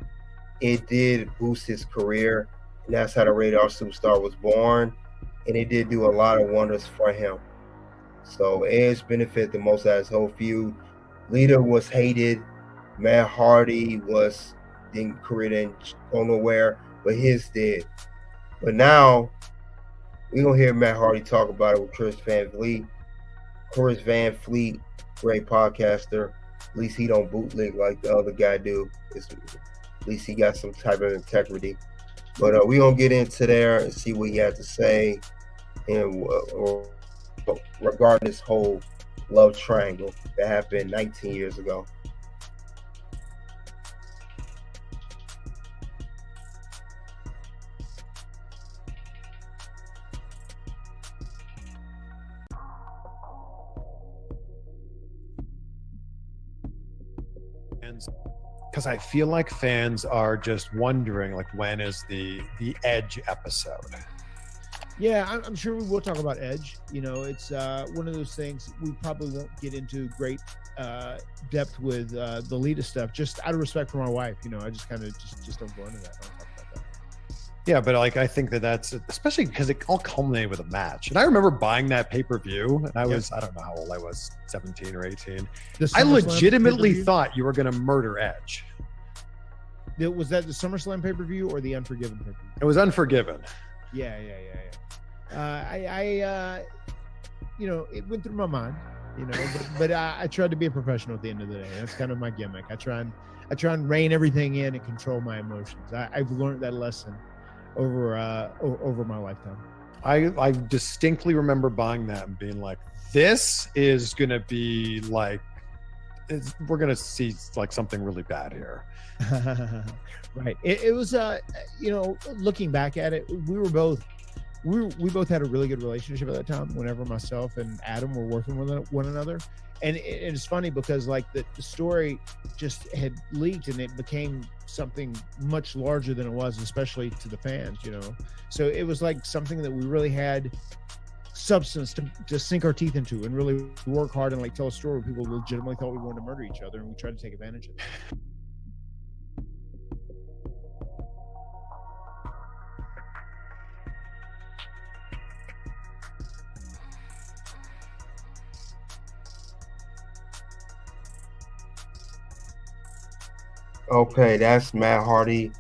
it did boost his career, and that's how the Rated R Superstar was born, and it did do a lot of wonders for him. So Edge benefited the most out of his whole feud. Lita was hated. Matt Hardy career didn't go nowhere, but his did. But now we're gonna hear Matt Hardy talk about it with Chris Van Vliet. Chris Van Vliet, great podcaster. At least he don't bootleg like the other guy do. At least he got some type of integrity. But we're gonna get into there and see what he had to say and regarding this whole love triangle that happened 19 years ago. Because I feel like fans are just wondering, like, when is the Edge episode? Yeah, I'm sure we will talk about Edge. It's one of those things we probably won't get into great depth with the Lita stuff, just out of respect for my wife. I just kind of just don't go into that. I don't talk about that. Yeah, but like I think that's especially because it all culminated with a match. And I remember buying that pay-per-view, and I was I don't know how old I was, 17 or 18. I legitimately thought you were going to murder Edge. Was that the SummerSlam pay-per-view or the Unforgiven pay-per-view? It was Unforgiven. Yeah. It went through my mind, but I tried to be a professional at the end of the day. That's kind of my gimmick. I try and rein everything in and control my emotions. I've learned that lesson over my lifetime. I distinctly remember buying that and being like, this is going to be like, we're going to see like something really bad here. Right. It was, looking back at it, we both had a really good relationship at that time whenever myself and Adam were working with one another. And it's funny because like the story just had leaked and it became something much larger than it was, especially to the fans, So it was like something that we really had substance to sink our teeth into and really work hard and like tell a story where people legitimately thought we wanted to murder each other, and we tried to take advantage of it. Okay, that's Matt Hardy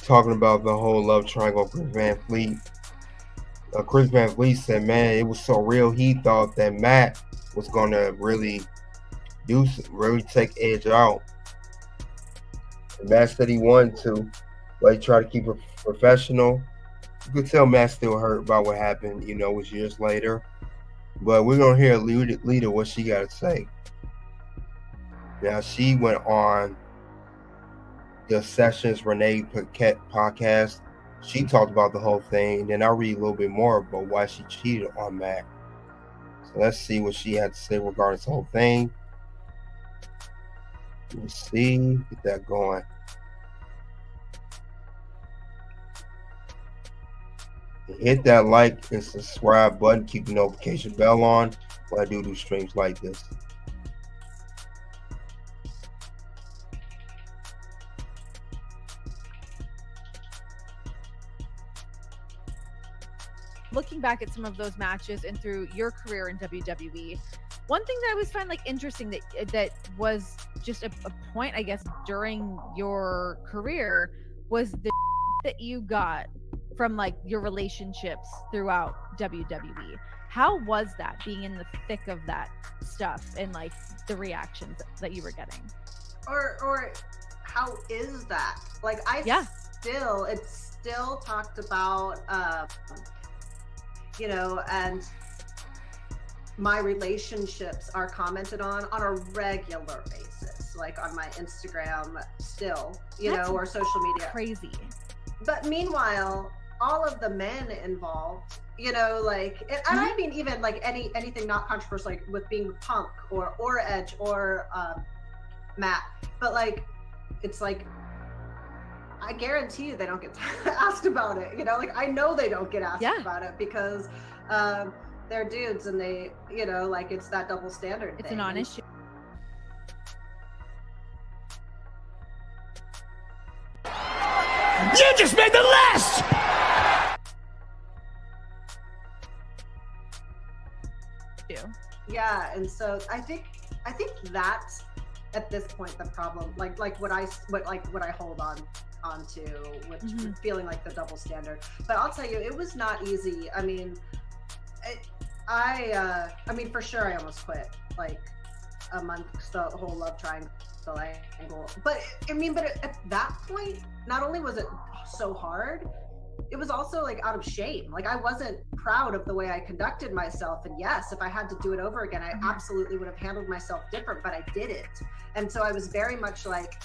talking about the whole love triangle with Chris Van Vliet. Chris Van Vliet said, man, it was so real. He thought that Matt was going to really take Edge out. And Matt said he wanted to, but he tried to keep it professional. You could tell Matt still hurt about what happened, it was years later. But we're going to hear Lita what she got to say. Now, she went on the Sessions Renee Paquette podcast. She talked about the whole thing, and then I'll read a little bit more about why she cheated on Matt. So let's see what she had to say regarding this whole thing. Let's see, get that going. Hit that like and subscribe button. Keep the notification bell on when I do streams like this. Looking back at some of those matches and through your career in WWE, one thing that I always find like interesting that was just a point, I guess, during your career was the that you got from like your relationships throughout WWE. How was that, being in the thick of that stuff and like the reactions that you were getting? Or how is that? Like it's still talked about, you know, and my relationships are commented on a regular basis, like on my Instagram still, you know, or social media. Crazy. But meanwhile, all of the men involved, you know, like, and I mean, even like anything not controversial, like with being Punk or Edge or Matt, but like, it's like, I guarantee you they don't get asked about it, you know, like I know they don't get asked about it because they're dudes and they, you know, like it's that double standard It's thing. a non-issue. You just made the list! Yeah, and so I think that's at this point the problem, like what I hold on to, which feeling like the double standard. But I'll tell you, it was not easy. I mean, I mean, for sure, I almost quit like amongst the whole love triangle angle. But I mean, but at that point, not only was it so hard, it was also like out of shame. Like I wasn't proud of the way I conducted myself. And yes, if I had to do it over again, I absolutely would have handled myself different, but I didn't. And so I was very much like,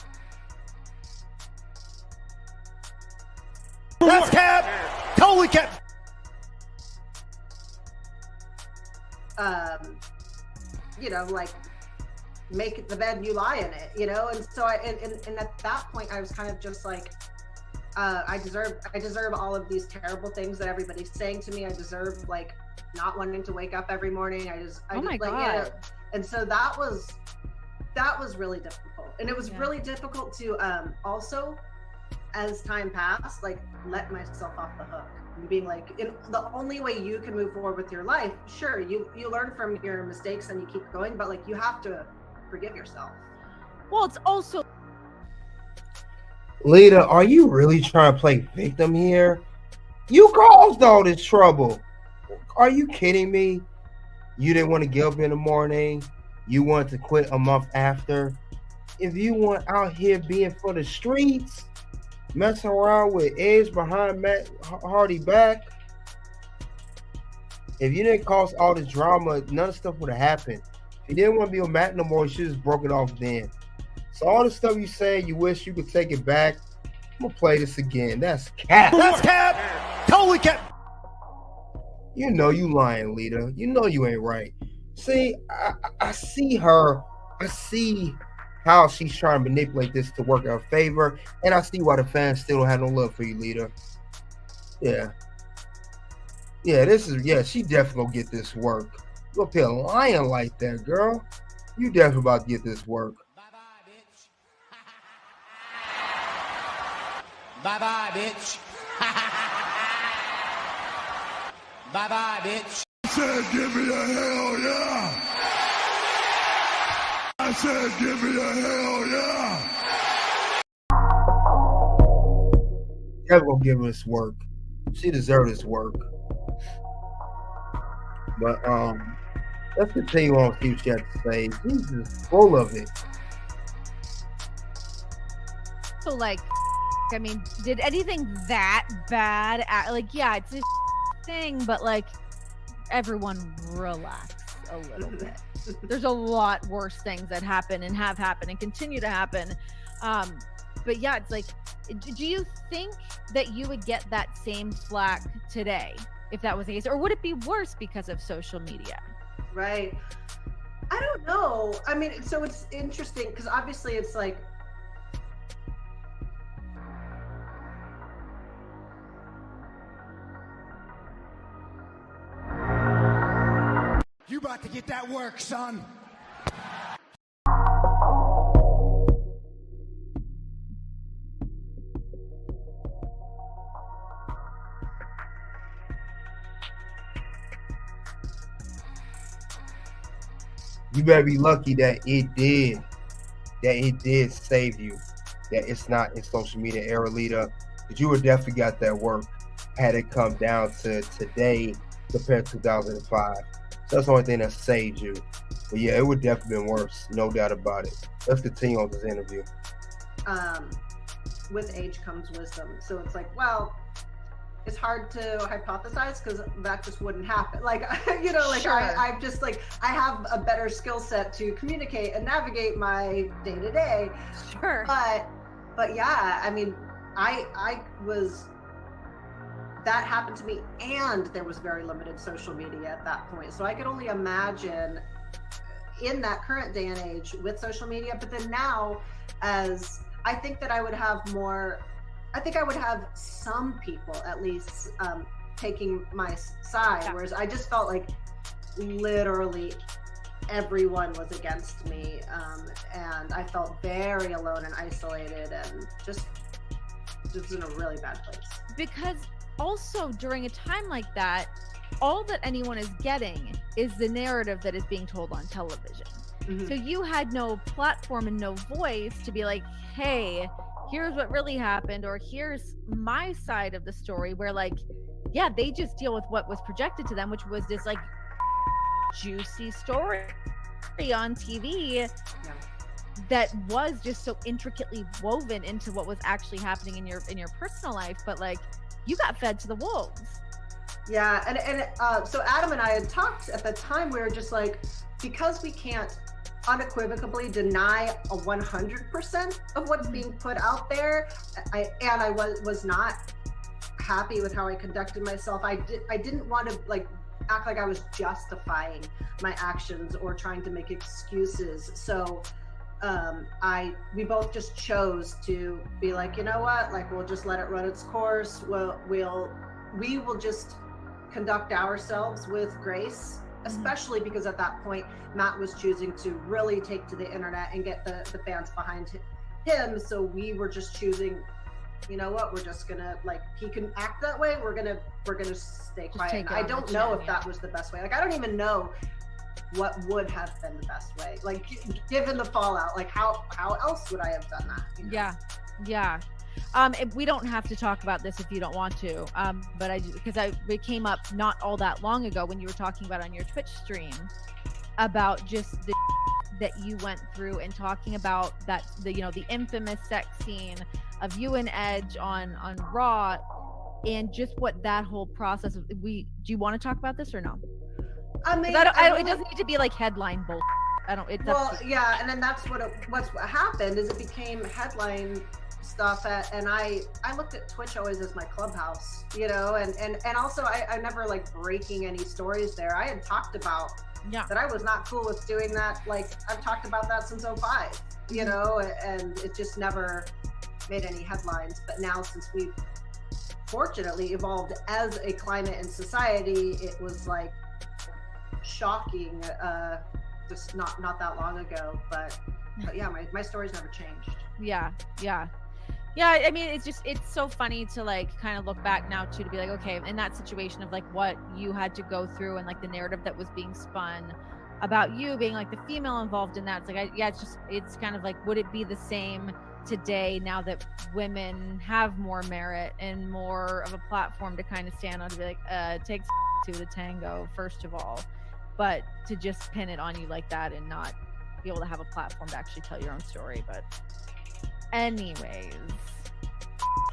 That's cap! Totally cap! You know, like make the bed and you lie in it, you know? And so and at that point I was kind of just like, I deserve all of these terrible things that everybody's saying to me. I deserve like not wanting to wake up every morning. Oh my God. You know, and so that was really difficult. And it was really difficult to also, as time passed, like let myself off the hook and being like, the only way you can move forward with your life, sure, you learn from your mistakes and you keep going, but like you have to forgive yourself. Well, it's also, Lita, are you really trying to play victim here? You caused all this trouble. Are you kidding me? You didn't want to get up in the morning. You wanted to quit a month after. If you weren't out here being for the streets, messing around with Edge behind Matt Hardy back, if you didn't cause all this drama, none of the stuff would have happened. If you didn't want to be with Matt no more, you should just broke it off then. So all the stuff you say, you wish you could take it back. I'm gonna play this again. That's cap. That's cap! Totally cap! You know you lying, Lita. You know you ain't right. See, I see her. I see how she's trying to manipulate this to work in her favor, and I see why the fans still don't have no love for you, Lita. Yeah, she definitely gonna get this work. You up here lying like that, girl. You definitely about to get this work. Bye-bye, bitch. Bye-bye, bitch. I said, give me a hell yeah. I said, give me a hell yeah. Never gonna give her this work. She deserves this work. But let's continue on with what she had to say. She's just full of it. so like, I mean, did anything that bad? Like, yeah, it's a thing, but like, everyone relax a little bit. There's a lot worse things that happen and have happened and continue to happen. but yeah, it's like, do you think that you would get that same flack today if that was the case, or would it be worse because of social media? Right. I don't know. I mean, so it's interesting because obviously it's like, You about to get that work, son. You better be lucky that it did save you, that it's not in social media era, Lita, because you would definitely got that work had it come down to today compared to 2005. So that's the only thing that saved you. But yeah, it would definitely been worse, no doubt about it. Let's continue on this interview. With age comes wisdom. So it's like, well, it's hard to hypothesize because that just wouldn't happen. Like, you know, like Sure. I'm just like, I have a better skill set to communicate and navigate my day to day. Sure. But yeah, I mean, I was, that happened to me, and there was very limited social media at that point. So I could only imagine in that current day and age with social media, but then now, as I think that I would have more, I think I would have some people at least taking my side, whereas I just felt like literally everyone was against me, and I felt very alone and isolated and just in a really bad place. Because also during a time like that, all that anyone is getting is the narrative that is being told on television. So you had no platform and no voice to be like, hey, here's what really happened, or here's my side of the story, where like, yeah, they just deal with what was projected to them, which was this like juicy story on TV that was just so intricately woven into what was actually happening in your personal life. But like, you got fed to the wolves. Yeah, and so Adam and I had talked at the time. We were just like, because we can't unequivocally deny a 100% of what's being put out there, I was not happy with how I conducted myself. I didn't want to like act like I was justifying my actions or trying to make excuses. So we both just chose to be like, you know what, like, we'll just let it run its course. We will just conduct ourselves with grace, especially because at that point Matt was choosing to really take to the internet and get the fans behind him. So we were just choosing, you know what, we're just gonna, like, he can act that way, we're gonna stay quiet. And I don't know if that was the best way. Like, I don't even know what would have been the best way, like, given the fallout. Like, how else would I have done that, you know? Yeah. We don't have to talk about this if you don't want to, but it came up not all that long ago when you were talking about on your Twitch stream about just the that you went through, and talking about that, the infamous sex scene of you and Edge on Raw, and just what that whole process. Do you want to talk about this or no? I mean, it doesn't need to be like headline bull. Yeah, and then that's what's happened is it became headline stuff, and I looked at Twitch always as my clubhouse, and also I never like breaking any stories there. I had talked about that I was not cool with doing that. Like, I've talked about that since 2005, and it just never made any headlines. But now, since we've fortunately evolved as a climate and society, it was like shocking, just not that long ago. But yeah, my story's never changed. Yeah, I mean, it's so funny to like kind of look back now too, to be like, okay, in that situation of like what you had to go through and like the narrative that was being spun about you being like the female involved in that. It's like, it's kind of like, would it be the same today now that women have more merit and more of a platform to kind of stand on, to be like, it takes to the tango, first of all, but to just pin it on you like that and not be able to have a platform to actually tell your own story. But anyways,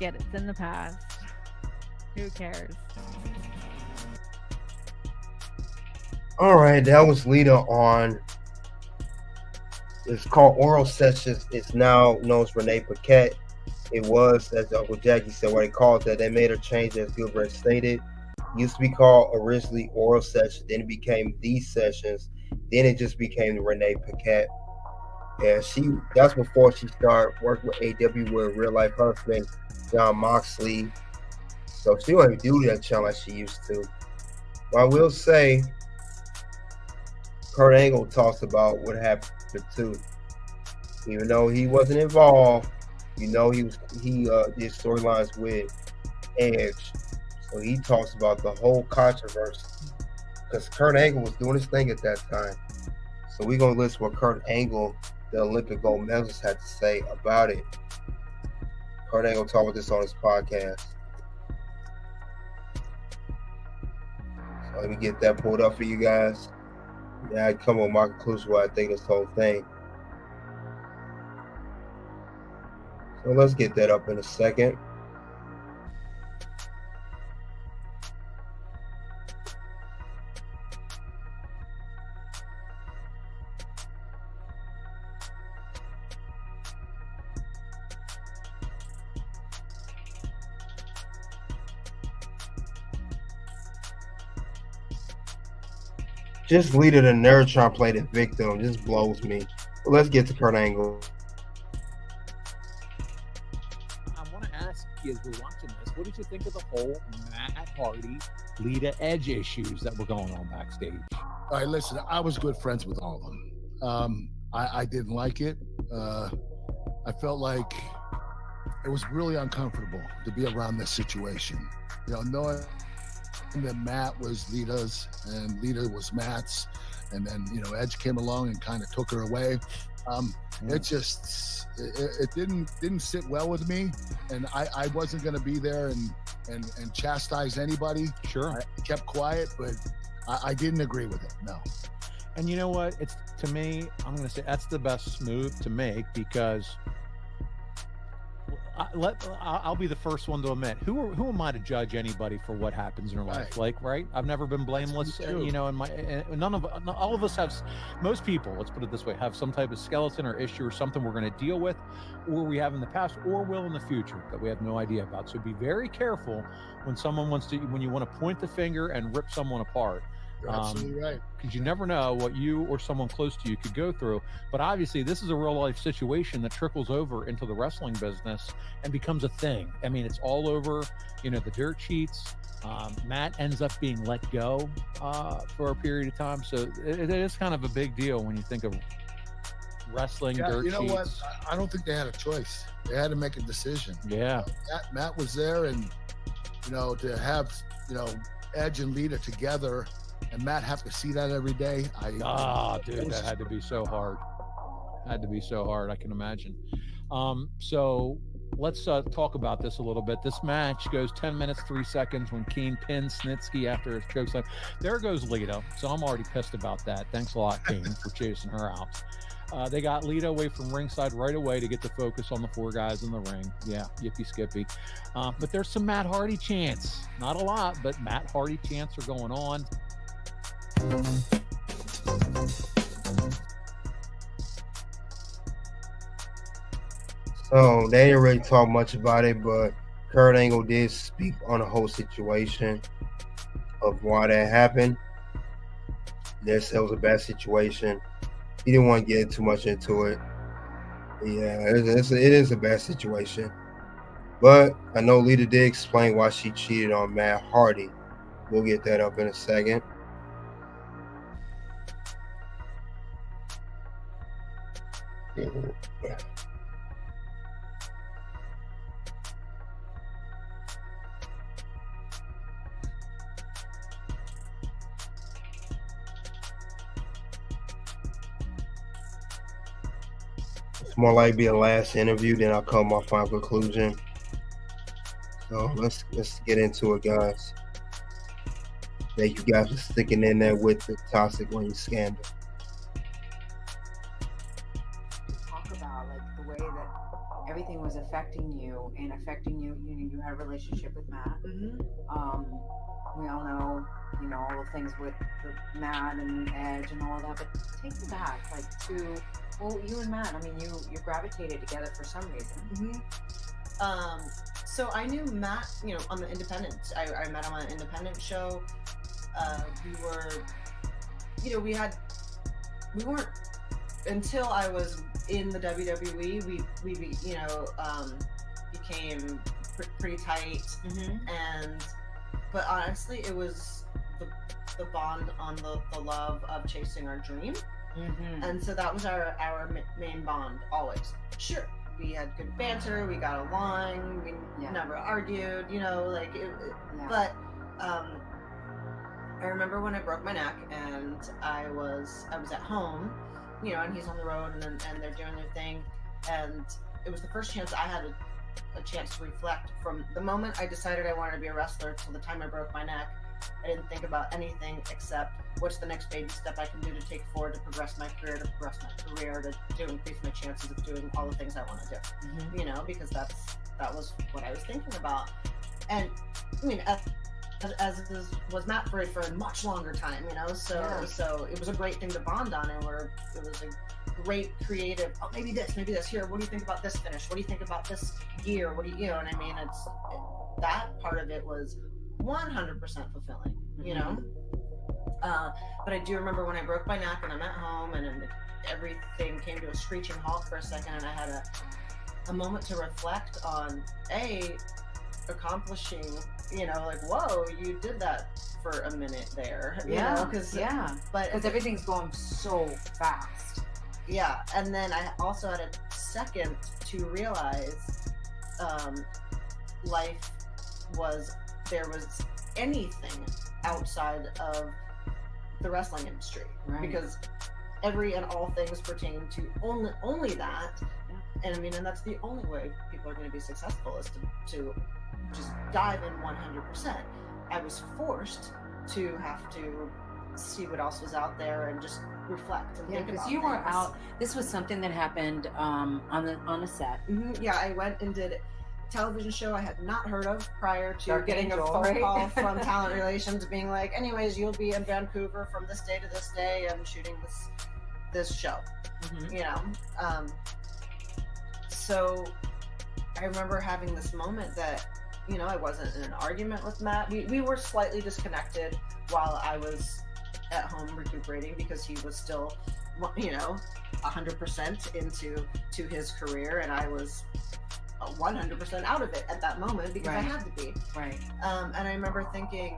it's in the past. Who cares? All right, that was Lita on. It's called Oral Sessions. It's now known as Renee Paquette. it was, as Uncle Jackie said, what they called that. They made a change, as Gilbert stated. It used to be called originally Oral Sessions, then it became These Sessions, then it just became the Renee Paquette. And that's before she started working with AW with real life husband John Moxley. So she don't even do that chant like she used to. But I will say, Kurt Angle talks about what happened too. Even though he wasn't involved, he did storylines with Edge. So he talks about the whole controversy because Kurt Angle was doing his thing at that time. So we're gonna listen to what Kurt Angle, the Olympic gold medalist, had to say about it. Kurt Angle talked about this on his podcast. So let me get that pulled up for you guys. Yeah, I come with my conclusion what I think of this whole thing. So let's get that up in a second. Just Lita the nerd trying to play the victim just blows me. But let's get to Kurt Angle. I want to ask you, as we're watching this, what did you think of the whole Matt Hardy, Lita Edge issues that were going on backstage? All right, listen, I was good friends with all of them. I didn't like it. I felt like it was really uncomfortable to be around this situation. You know, knowing that Matt was Lita's and Lita was Matt's, and then Edge came along and kind of took her away. It just it didn't sit well with me, and I wasn't going to be there and chastise anybody. Sure, I kept quiet, but I didn't agree with it. No. And you know what? It's, to me, I'm going to say that's the best move to make, because I'll be the first one to admit, who am I to judge anybody for what happens in their life? Like, right? I've never been blameless. All of us have, most people, let's put it this way, have some type of skeleton or issue or something we're going to deal with, or we have in the past, or will in the future, that we have no idea about. So be very careful when you want to point the finger and rip someone apart. You're absolutely right. Because you never know what you or someone close to you could go through. But obviously, this is a real life situation that trickles over into the wrestling business and becomes a thing. I mean, it's all over, the dirt sheets. Matt ends up being let go for a period of time. So it is kind of a big deal when you think of wrestling, dirt sheets. What? I don't think they had a choice. They had to make a decision. Yeah. Matt was there, and, to have, Edge and Lita together, and Matt have to see that every day. Dude, that had to be so hard. I can imagine. So let's talk about this a little bit. This match goes 10 minutes, 3 seconds when Kane pins Snitsky after his chokeslam. There goes Lita. So I'm already pissed about that. Thanks a lot, Kane, for chasing her out. They got Lita away from ringside right away to get the focus on the 4 guys in the ring. Yeah, yippee skippy. But there's some Matt Hardy chants. Not a lot, but Matt Hardy chants are going on. So they didn't really talk much about it, but Kurt Angle did speak on the whole situation of why that happened. They said it was a bad situation. He didn't want to get too much into it. Yeah, it is a bad situation. But I know Lita did explain why she cheated on Matt Hardy. We'll get that up in a second. It's more like be a last interview, then I'll come my final conclusion. So let's get into it, guys. Thank you guys for sticking in there with the Toxic Ring scandal. Talk about like the way that everything was affecting you and affecting you. You had a relationship with Matt. We all know, all the things with Matt and Edge and all of that. But take me back, like to you and Matt. I mean, you gravitated together for some reason. So I knew Matt, on the independent. I met him on an independent show. We weren't until I was in the WWE. We became pretty tight, but honestly, it was the bond on the love of chasing our dream, and so that was our main bond always. Sure, we had good banter, we got along, we never argued, but I remember when I broke my neck and I was at home, and he's on the road and they're doing their thing, and it was the first chance I had a chance to reflect. From the moment I decided I wanted to be a wrestler till the time I broke my neck, I didn't think about anything except what's the next baby step I can do to take forward to progress my career, to increase my chances of doing all the things I want to do, because that was what I was thinking about. And I mean, as was Matt for a much longer time, so it was a great thing to bond on, and it was a great creative, maybe this, here, what do you think about this finish? What do you think about this gear? What do you know what I mean? That part of it was 100% fulfilling, but I do remember when I broke my neck and I'm at home and everything came to a screeching halt for a second, and I had a moment to reflect on accomplishing, whoa, you did that for a minute there, because everything's going so fast. Yeah, and then I also had a second to realize there was anything outside of the wrestling industry, because every and all things pertain to only that, and I mean, and that's the only way people are going to be successful, is to just dive in 100%. I was forced to have to see what else was out there and just reflect and think about because you were out. This was something that happened on a set. Yeah, I went and did a television show I had not heard of prior to getting a phone call from talent relations being like, anyways, you'll be in Vancouver from this day to this day and shooting this show. So I remember having this moment that I wasn't in an argument with Matt. We were slightly disconnected while I was at home recuperating, because he was still 100% into his career, and I was 100% out of it at that moment, because I had to be. Right. And I remember thinking,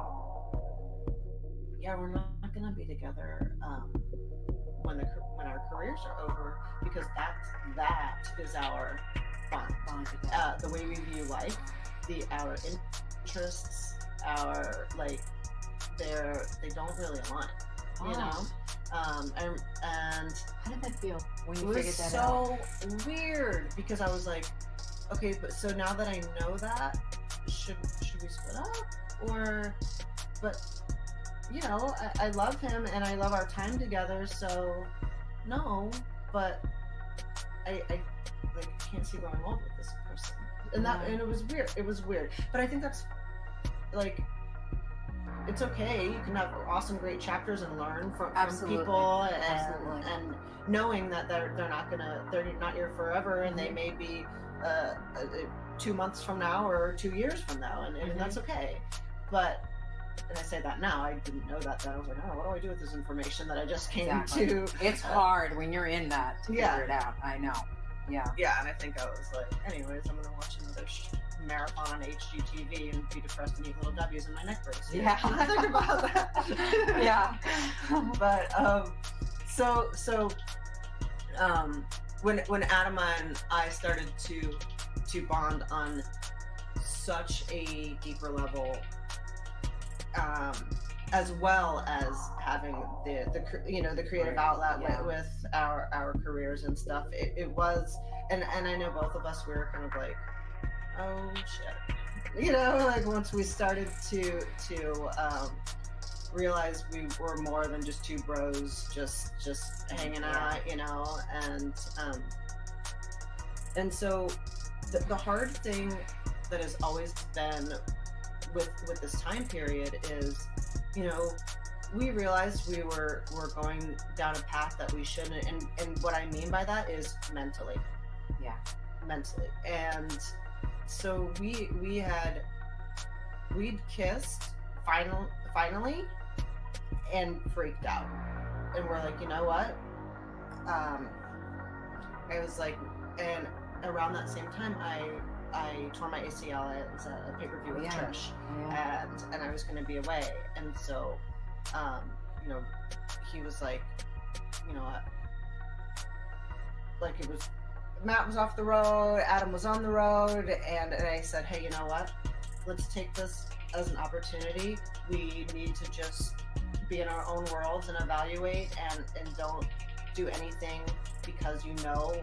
we're not gonna be together when our careers are over, because that is our bond. The way we view life, our interests, they don't really align, and how did that feel when you figured that out? It was so weird, because I was like, okay, but so now that I know that, should we split up? But I love him and I love our time together, so no, but I can't see going on with this person. And and it was weird. But I think that's it's okay. You can have awesome, great chapters and learn from people, and knowing that they're not here forever, and they may be 2 months from now or 2 years from now, and that's okay. But, and I say that now, I didn't know that then. I was like, what do I do with this information that I just came to? It's hard when you're in that to figure it out. I know. Yeah, and I think I was like, anyways, I'm gonna watch another marathon on HGTV and be depressed and eat little W's in my neck brace. Yeah, think about that. Yeah, but when Adam and I started to bond on such a deeper level, as well as having the creative outlet with our careers and stuff, it was, and I know both of us, we were kind of like, oh shit, once we started to realize we were more than just two bros just hanging out, and so the hard thing that has always been with this time period is, we realized we were going down a path that we shouldn't, and what I mean by that is mentally. Yeah. Mentally. And So we'd kissed finally and freaked out. And we're like, you know what? I was like, and around that same time, I tore my ACL. It was a pay-per-view with Trish, and I was going to be away. And so, you know, he was like, you know, like it was, Matt was off the road, Adam was on the road, and I said, hey, you know what? Let's take this as an opportunity. We need to just be in our own worlds and evaluate, and don't do anything because you know,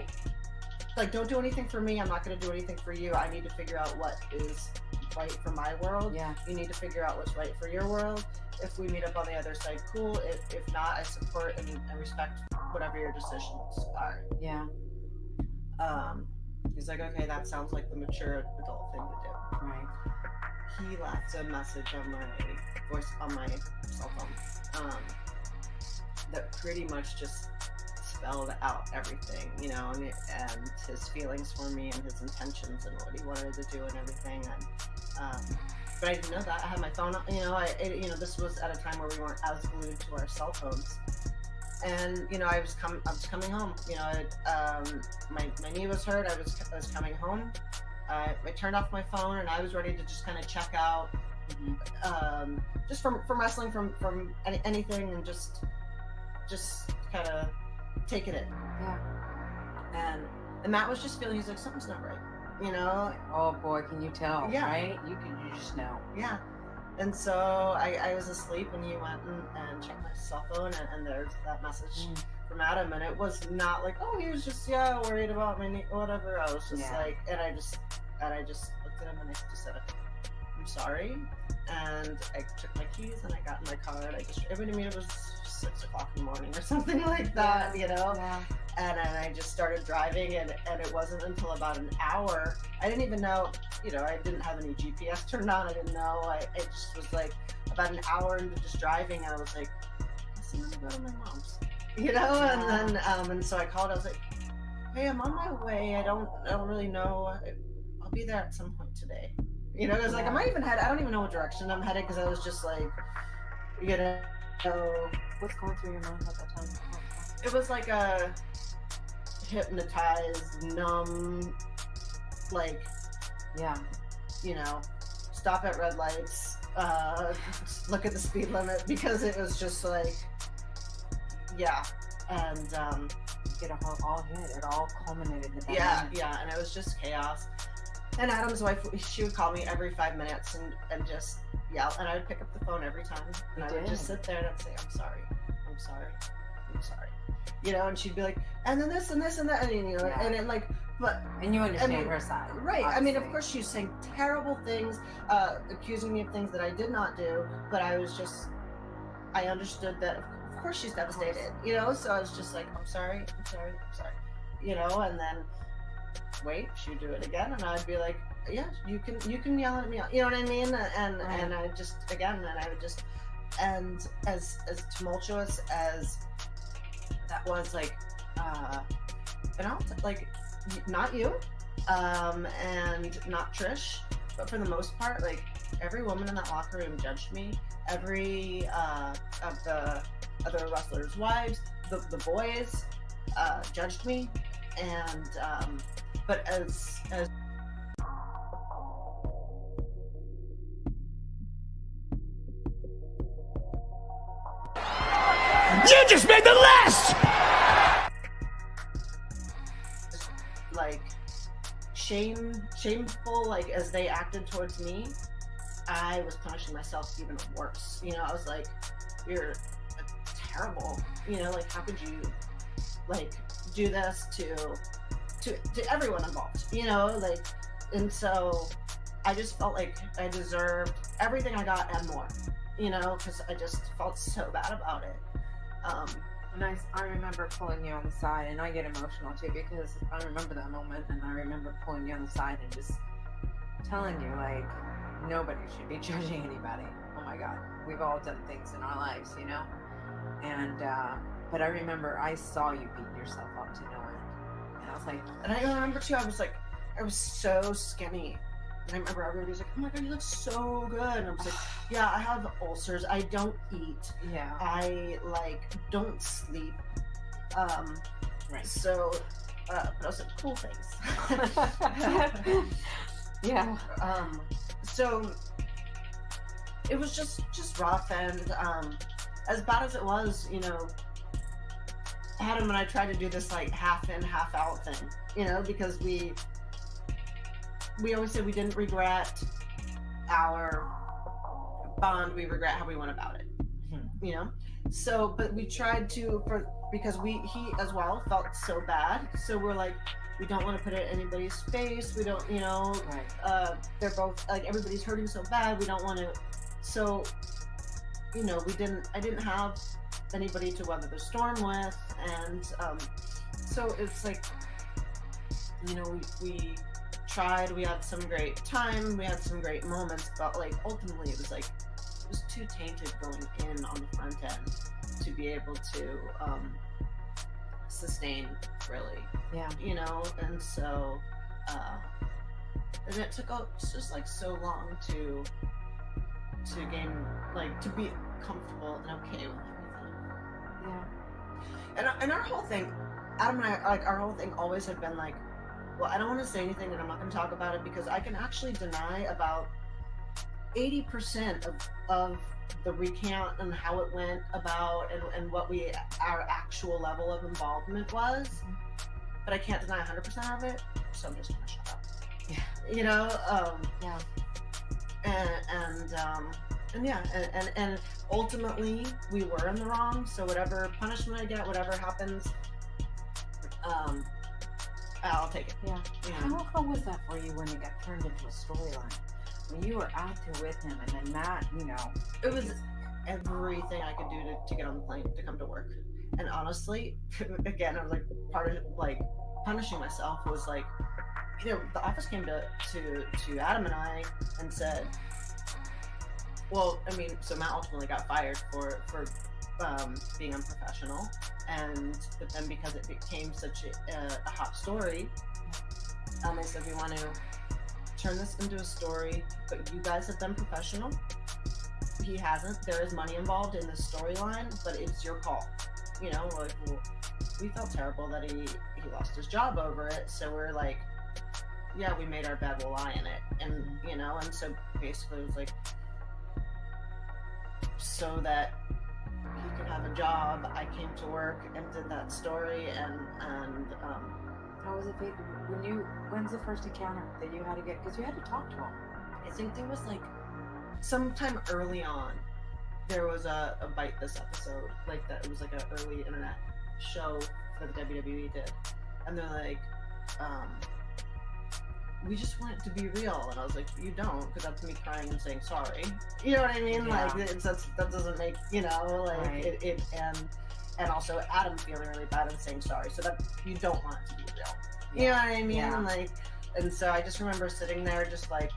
like, don't do anything for me. I'm not going to do anything for you. I need to figure out what is right for my world. Yeah. You need to figure out what's right for your world. If we meet up on the other side, cool. If not, I support and respect whatever your decisions are. Yeah. He's like, okay, that sounds like the mature adult thing to do. Right. He left a message on my cell phone that pretty much just spelled out everything, you know, and his feelings for me and his intentions and what he wanted to do and everything. And but I didn't know that. I had my phone, you know, this was at a time where we weren't as glued to our cell phones. And you know, I was coming home. You know, my knee was hurt. I was coming home. I turned off my phone and I was ready to just kind of check out, just from wrestling, from anything, and just kind of take it in. Yeah. And Matt was just feeling, he's like, something's not right, you know. Oh boy, can you tell? Yeah. Right? You just know. Yeah. And so I was asleep and he went and checked my cell phone, and there's that message from Adam, and it was not like, oh, he was just worried about my knee, whatever. I was just like, and I just looked at him and I just said, I'm sorry. And I took my keys and I got in my car and it was 6 o'clock in the morning or something like that, you know. Yeah. And then I just started driving, and it wasn't until about an hour. I didn't even know, you know, I didn't have any GPS turned on. I didn't know. It just was like about an hour into just driving, and I was like, I'm gonna go to my mom's, you know. Yeah. And then and so I called. I was like, hey, I'm on my way. I don't really know. I'll be there at some point today. You know, it was like, I don't even know what direction I'm headed, because I was just like, you know. What's going through your mind at that time? It was like a hypnotized, numb, like, you know, stop at red lights, look at the speed limit, because it was just like, and get all hit. It all culminated in that moment. And it was just chaos. And Adam's wife, she would call me every 5 minutes and just yell, and I would pick up the phone every time, and I would just sit there and I'd say, I'm sorry, you know, and she'd be like, and then this and this and that, and you know, and then like, but and you understand her side, right? Obviously. I mean, of course, she was saying terrible things, accusing me of things that I did not do, but I understood that of course she's devastated, you know. So I was just like, I'm sorry, you know, and then wait, she'd do it again, and I'd be like, yeah, you can yell at me, you know what I mean? And I just, again, and I would just, and as tumultuous as that was, like, you know, like, not you, and not Trish, but for the most part, like, every woman in that locker room judged me. Every of the other wrestlers' wives, the boys, judged me, and but as you just made the list! Like, shameful, like, as they acted towards me, I was punishing myself even worse. You know, I was like, you're terrible. You know, like, how could you, like, do this to everyone involved, you know, like, and so I just felt like I deserved everything I got and more, you know, because I just felt so bad about it. And I remember pulling you on the side, and I get emotional too, because I remember that moment, and I remember pulling you on the side and just telling you, like, nobody should be judging anybody. Oh my God, we've all done things in our lives, you know, and but I remember I saw you beat yourself up to no end. And I was like, and I remember too, I was so skinny, And I remember everybody was like, "Oh my god, you look so good." And I was like, "Yeah, I have ulcers. I don't eat. Yeah. I don't sleep. Right. So, but I was like, cool things." Yeah. So it was just rough, and as bad as it was, Adam and I tried to do this like half in, half out thing, because we always said we didn't regret our bond, we regret how we went about it. So, but we tried to, because he as well felt so bad, so we're like, we don't want to put it in anybody's face, we don't, Right. they're both like, everybody's hurting so bad, we don't want to, so I didn't have anybody to weather the storm with, and so it's like, we tried, we had some great time, we had some great moments, but like ultimately it was too tainted going in on the front end to be able to sustain, really. Yeah. And so and it took just like so long to gain, like, to be comfortable and okay with everything. Yeah. And our whole thing, Adam and I, like, our whole thing always had been like, well, I don't want to say anything and I'm not going to talk about it because I can actually deny about 80% of the recount and how it went about and what our actual level of involvement was, but I can't deny 100% of it, so I'm just going to shut up. Yeah. And ultimately we were in the wrong, so whatever punishment I get, whatever happens, I'll take it. Yeah. How was that for you when it got turned into a storyline? I mean, you were out there with him, and then Matt, it was everything I could do to get on the plane to come to work. And honestly, again, I was like, part of like punishing myself was like, the office came to Adam and I and said, well, I mean, so Matt ultimately got fired for being unprofessional, but then because it became such a hot story, they said, we want to turn this into a story, but you guys have been professional. He hasn't. There is money involved in this storyline, but it's your call. Like, well, we felt terrible that he lost his job over it, so we're like, yeah, we made our bed, we'll lie in it. And and so basically it was like, so that he could have a job, I came to work and did that story, and how was it when's the first encounter that you had to get, because you had to talk to him? I think there was like sometime early on, there was a Bite This episode like that. It was like an early internet show that the WWE did, and they're like, we just want it to be real, and I was like, you don't, because that's me crying and saying sorry. You know what I mean? Yeah. Like that doesn't make Right. it and also Adam feeling really bad and saying sorry, so that you don't want it to be real. You know what I mean? Yeah. Like, and so I just remember sitting there just like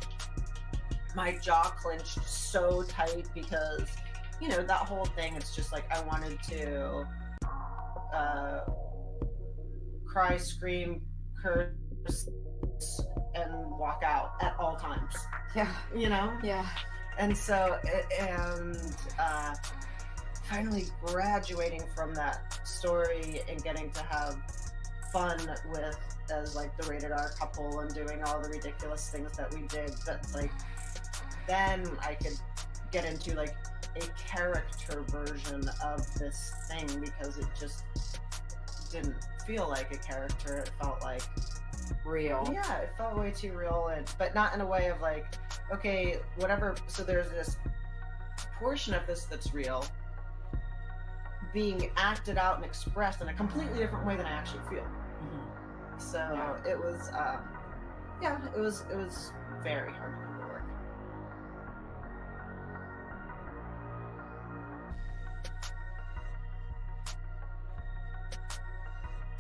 my jaw clenched so tight because that whole thing, it's just like I wanted to cry, scream, curse, and walk out at all times. Yeah. Yeah. And so, finally graduating from that story and getting to have fun with as like the rated R couple and doing all the ridiculous things that we did, that's like, then I could get into like a character version of this thing, because it just didn't feel like a character. It felt like real. Yeah, it felt way too real, but not in a way of like, okay, whatever. So there's this portion of this that's real being acted out and expressed in a completely different way than I actually feel. So it was, it was very hard to come to work.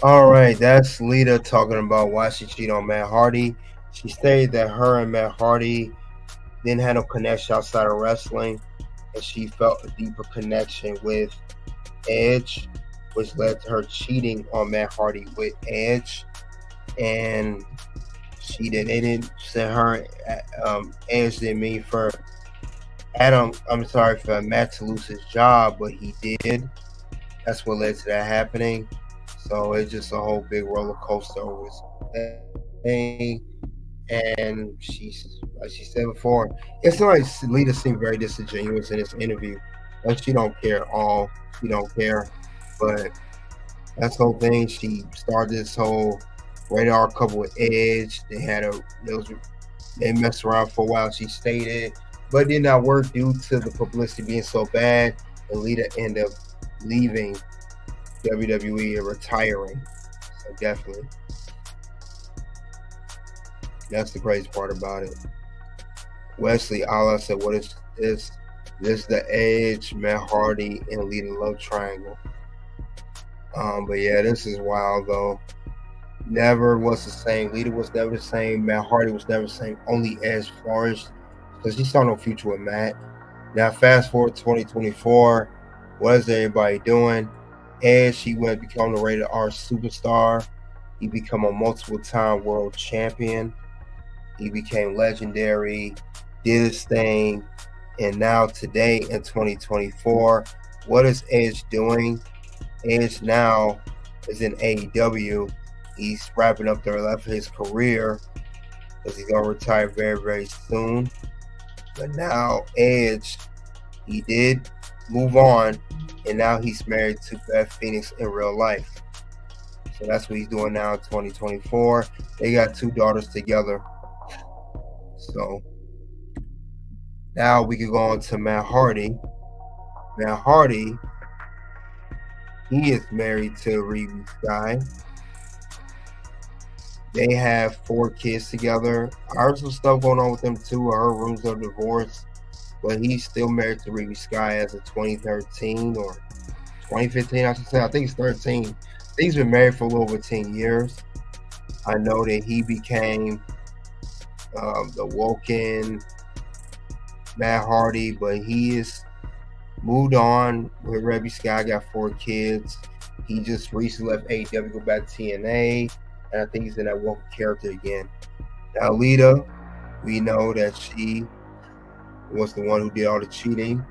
All right, that's Lita talking about why she cheated on Matt Hardy. She stated that her and Matt Hardy didn't have no connection outside of wrestling, and she felt a deeper connection with Edge, which led to her cheating on Matt Hardy with Edge. And They didn't send her. Edge didn't mean for Matt to lose his job, but he did. That's what led to that happening. So it's just a whole big roller coaster over this thing. And like she said before, it's not like Lita seemed very disingenuous in this interview. Like she don't care at all. She don't care. But that's the whole thing. She started this whole radar couple with Edge. They messed around for a while. She stated, but it did not work due to the publicity being so bad. And Lita ended up leaving WWE and retiring. So definitely. That's the crazy part about it. Wesley Allah said, what is this? This is the Edge, Matt Hardy, and Lita love triangle. But yeah, this is wild though. Never was the same. Lita was never the same. Matt Hardy was never the same. Only Edge flourished because he saw no future with Matt. Now fast forward to 2024. What is everybody doing? Edge, he went to become the rated R superstar. He became a multiple-time world champion. He became legendary, did his thing, and now today in 2024, what is Edge doing? Edge now is in AEW. He's wrapping up the rest of his career because he's gonna retire very, very soon. But now Edge, he did move on, and now he's married to Beth Phoenix in real life. So that's what he's doing now in 2024. They got 2 daughters together. So now we can go on to Matt Hardy. Matt Hardy, he is married to Ruby Sky. They have 4 kids together. I heard some stuff going on with them too. I heard rumors of divorce, but he's still married to Ruby Sky as of 2013 or 2015, I should say. I think it's 13. He's been married for a little over 10 years. I know that he became the Woken Matt Hardy, but he is moved on with Ruby Sky, got 4 kids. He just recently left AEW, go back to TNA, and I think he's in that Woken character again. Now Lita, we know that she was the one who did all the cheating.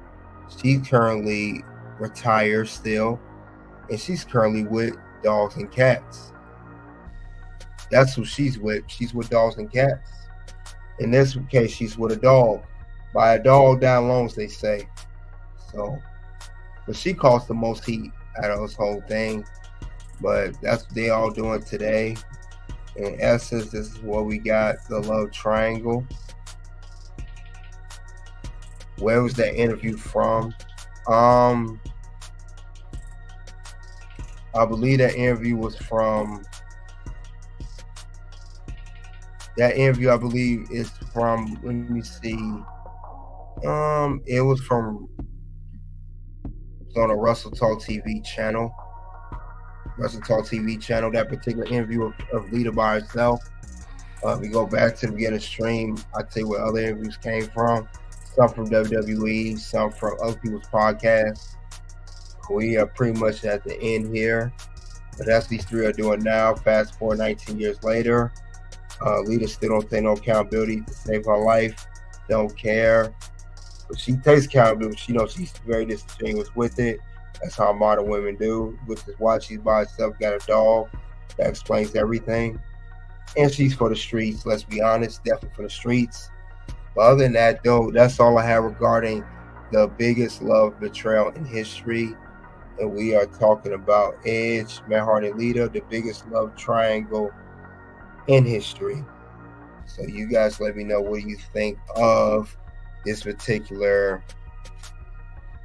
She's currently retired still, and she's currently with Dogs and Cats. That's who she's with. She's with Dogs and Cats. In this case, she's with a dog. By a dog down loans, they say. So, but she caused the most heat out of this whole thing. But that's what they all doing today. In essence, this is what we got, the love triangle. Where was that interview from? I believe that interview was from. That interview, I believe, is from. Let me see. It was from. It's on a Russell Talk TV channel. Russell Talk TV channel. That particular interview of Lita by herself. We go back to the beginning of the stream. I tell you where other interviews came from. Some from WWE, some from other people's podcasts. We are pretty much at the end here. But that's these 3 are doing now. Fast forward 19 years later. Lita still don't take no accountability to save her life. Don't care. But she takes accountability. She knows she's very disingenuous with it. That's how modern women do. Which is why she's by herself, got a dog. That explains everything. And she's for the streets, let's be honest. Definitely for the streets. But other than that, though, that's all I have regarding the biggest love betrayal in history. And we are talking about Edge, Matt Hardy, and Lita, the biggest love triangle in history. So you guys let me know what you think of this particular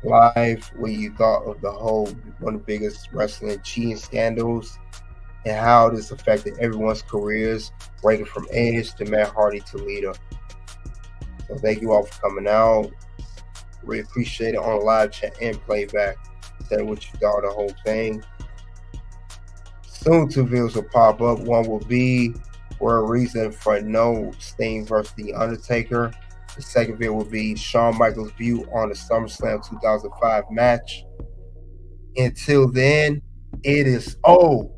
live, what you thought of the whole, one of the biggest wrestling cheating scandals, and how this affected everyone's careers, ranging from Edge to Matt Hardy to Lita. So thank you all for coming out. Really appreciate it on the live chat and playback. Say what you thought of the whole thing. Soon 2 videos will pop up. One will be for a reason for no Sting versus The Undertaker. The second video will be Shawn Michaels' view on the SummerSlam 2005 match. Until then, it is OUT.